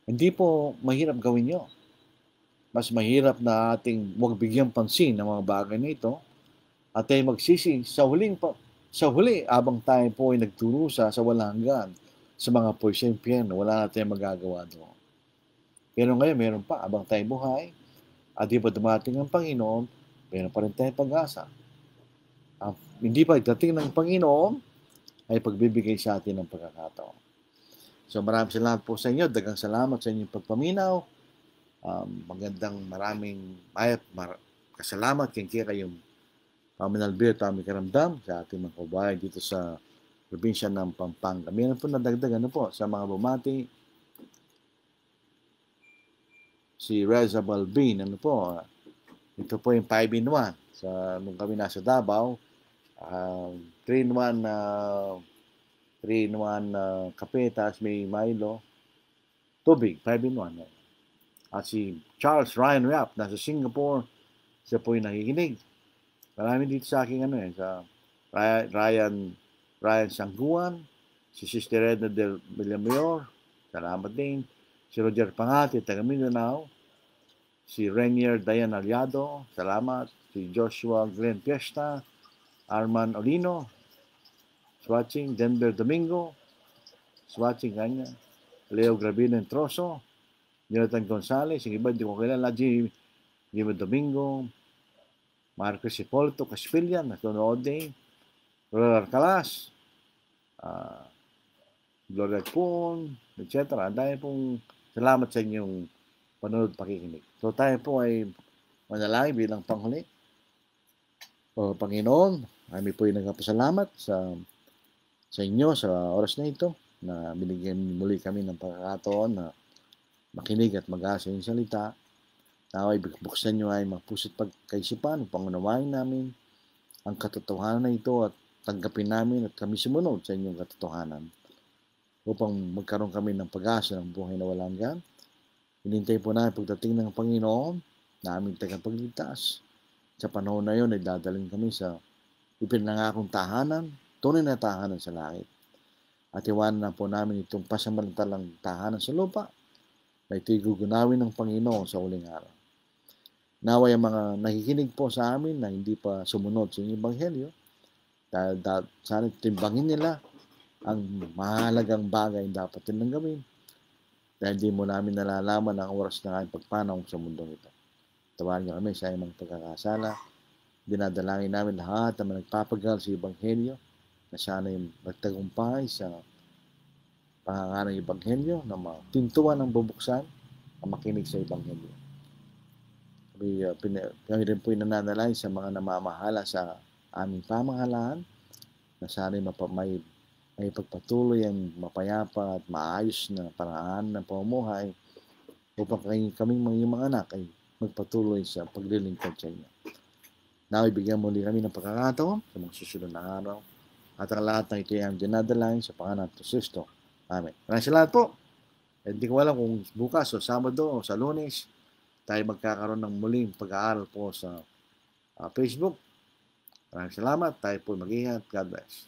Hindi po mahirap gawin yun. Mas mahirap na ating huwag bigyang pansin ng mga bagay na ito at tayo magsisi sa huli, abang tayo po ay nagturusa sa walang hanggan sa mga puwis sa impyerno, wala na tayong magagawa doon. Pero ngayon, meron pa, abang tayo buhay, at di pa dumating ang Panginoon, meron pa rin tayong pag-asa. Hindi pa dating ng Panginoon, ay pagbibigay sa atin ng pagkakataon. So maraming salamat po sa inyo, dagang salamat sa inyong pagpaminaw, maraming kasalamat kayong Minalbir at aming karamdam sa ating mga kabayan dito sa probinsya ng Pampanga. Meron po nadagdagan sa mga bumati. Si Reza Balbin, ito po yung 5-in-1. Nung kami nasa Davao, 3-in-1 kape, tapos may Milo, tubig, 5-in-1. At si Charles Ryan Rapp, nasa Singapore, siya po yung nakikinig. Marami dito sa aking sa Ryan Sangguan, si Sister Edna del Villamayor, salamat din. Si Roger Pangati, taga Mindanao. Si Renier Dayan Aliado, salamat. Si Joshua Glenn Piesta, Arman Olino, swatching. Denver Domingo, swatching kanya. Leo Gravino Entroso, Jonathan Gonzalez, yung iba hindi ko kilala, Jimmy Domingo, Marcos Hipolito Caspillan, nasunood din. Rolar Calas, Gloria Poon, etc. Dahil pong salamat sa inyong panonood pakikinig. So tayo po ay manalangin bilang panghuli. Panginoon, kami po ay nagpapasalamat sa inyo sa oras na ito na binigyan muli kami ng pagkakataon na makinig at mag-asa yung salita. Naway buksan nyo ay magpuso't pagkaisipan upang unawain namin ang katotohanan na ito at tanggapin namin at kami sumunod sa inyong katotohanan upang magkaroon kami ng pag-asa ng buhay na walang hanggan. Hinintay po namin pagdating ng Panginoon na aming tagapagligtas. Sa panahon na yun ay dadaling kami sa ipinangakong tahanan, tunay na tahanan sa langit. At iwanan na po namin itong pasamantalang tahanan sa lupa na ito'y gugunawin ng Panginoon sa uling araw. Naway ang mga nakikinig po sa amin na hindi pa sumunod sa inyong Ebanghelyo, dahil sana timbangin nila ang mahalagang bagay na dapat nilang gawin, dahil di mo namin nalalaman ang oras na aming pagpanaw sa mundong ito. Tawagan niyo kami sa imong pagkakasala. Dinadalangin namin lahat na nagpapagal sa Ebanghelyo na sana yung magtagumpay sa pangangaral ng Ebanghelyo na mapintuan ng bubuksan na makinig sa Ebanghelyo. Kami rin po nananalangin sa mga namamahala sa aming pamahalaan na sana may pagpatuloy ang mapayapa at maayos na paraan ng pamumuhay upang kaming mga anak ay magpatuloy sa paglilingkod sa inyo. Naway bigyan muli kami ng pagkakataon sa mga susunod na araw at ang lahat ng ito ay ang dinadalangin sa pangalan ng Kristo. Amen. Maraming salamat po. Hindi ko alam kung bukas o Sabado o sa Lunes tayo magkakaroon ng muling pag-aaral po sa Facebook. Maraming salamat. Tayo po mag-ingat. God bless.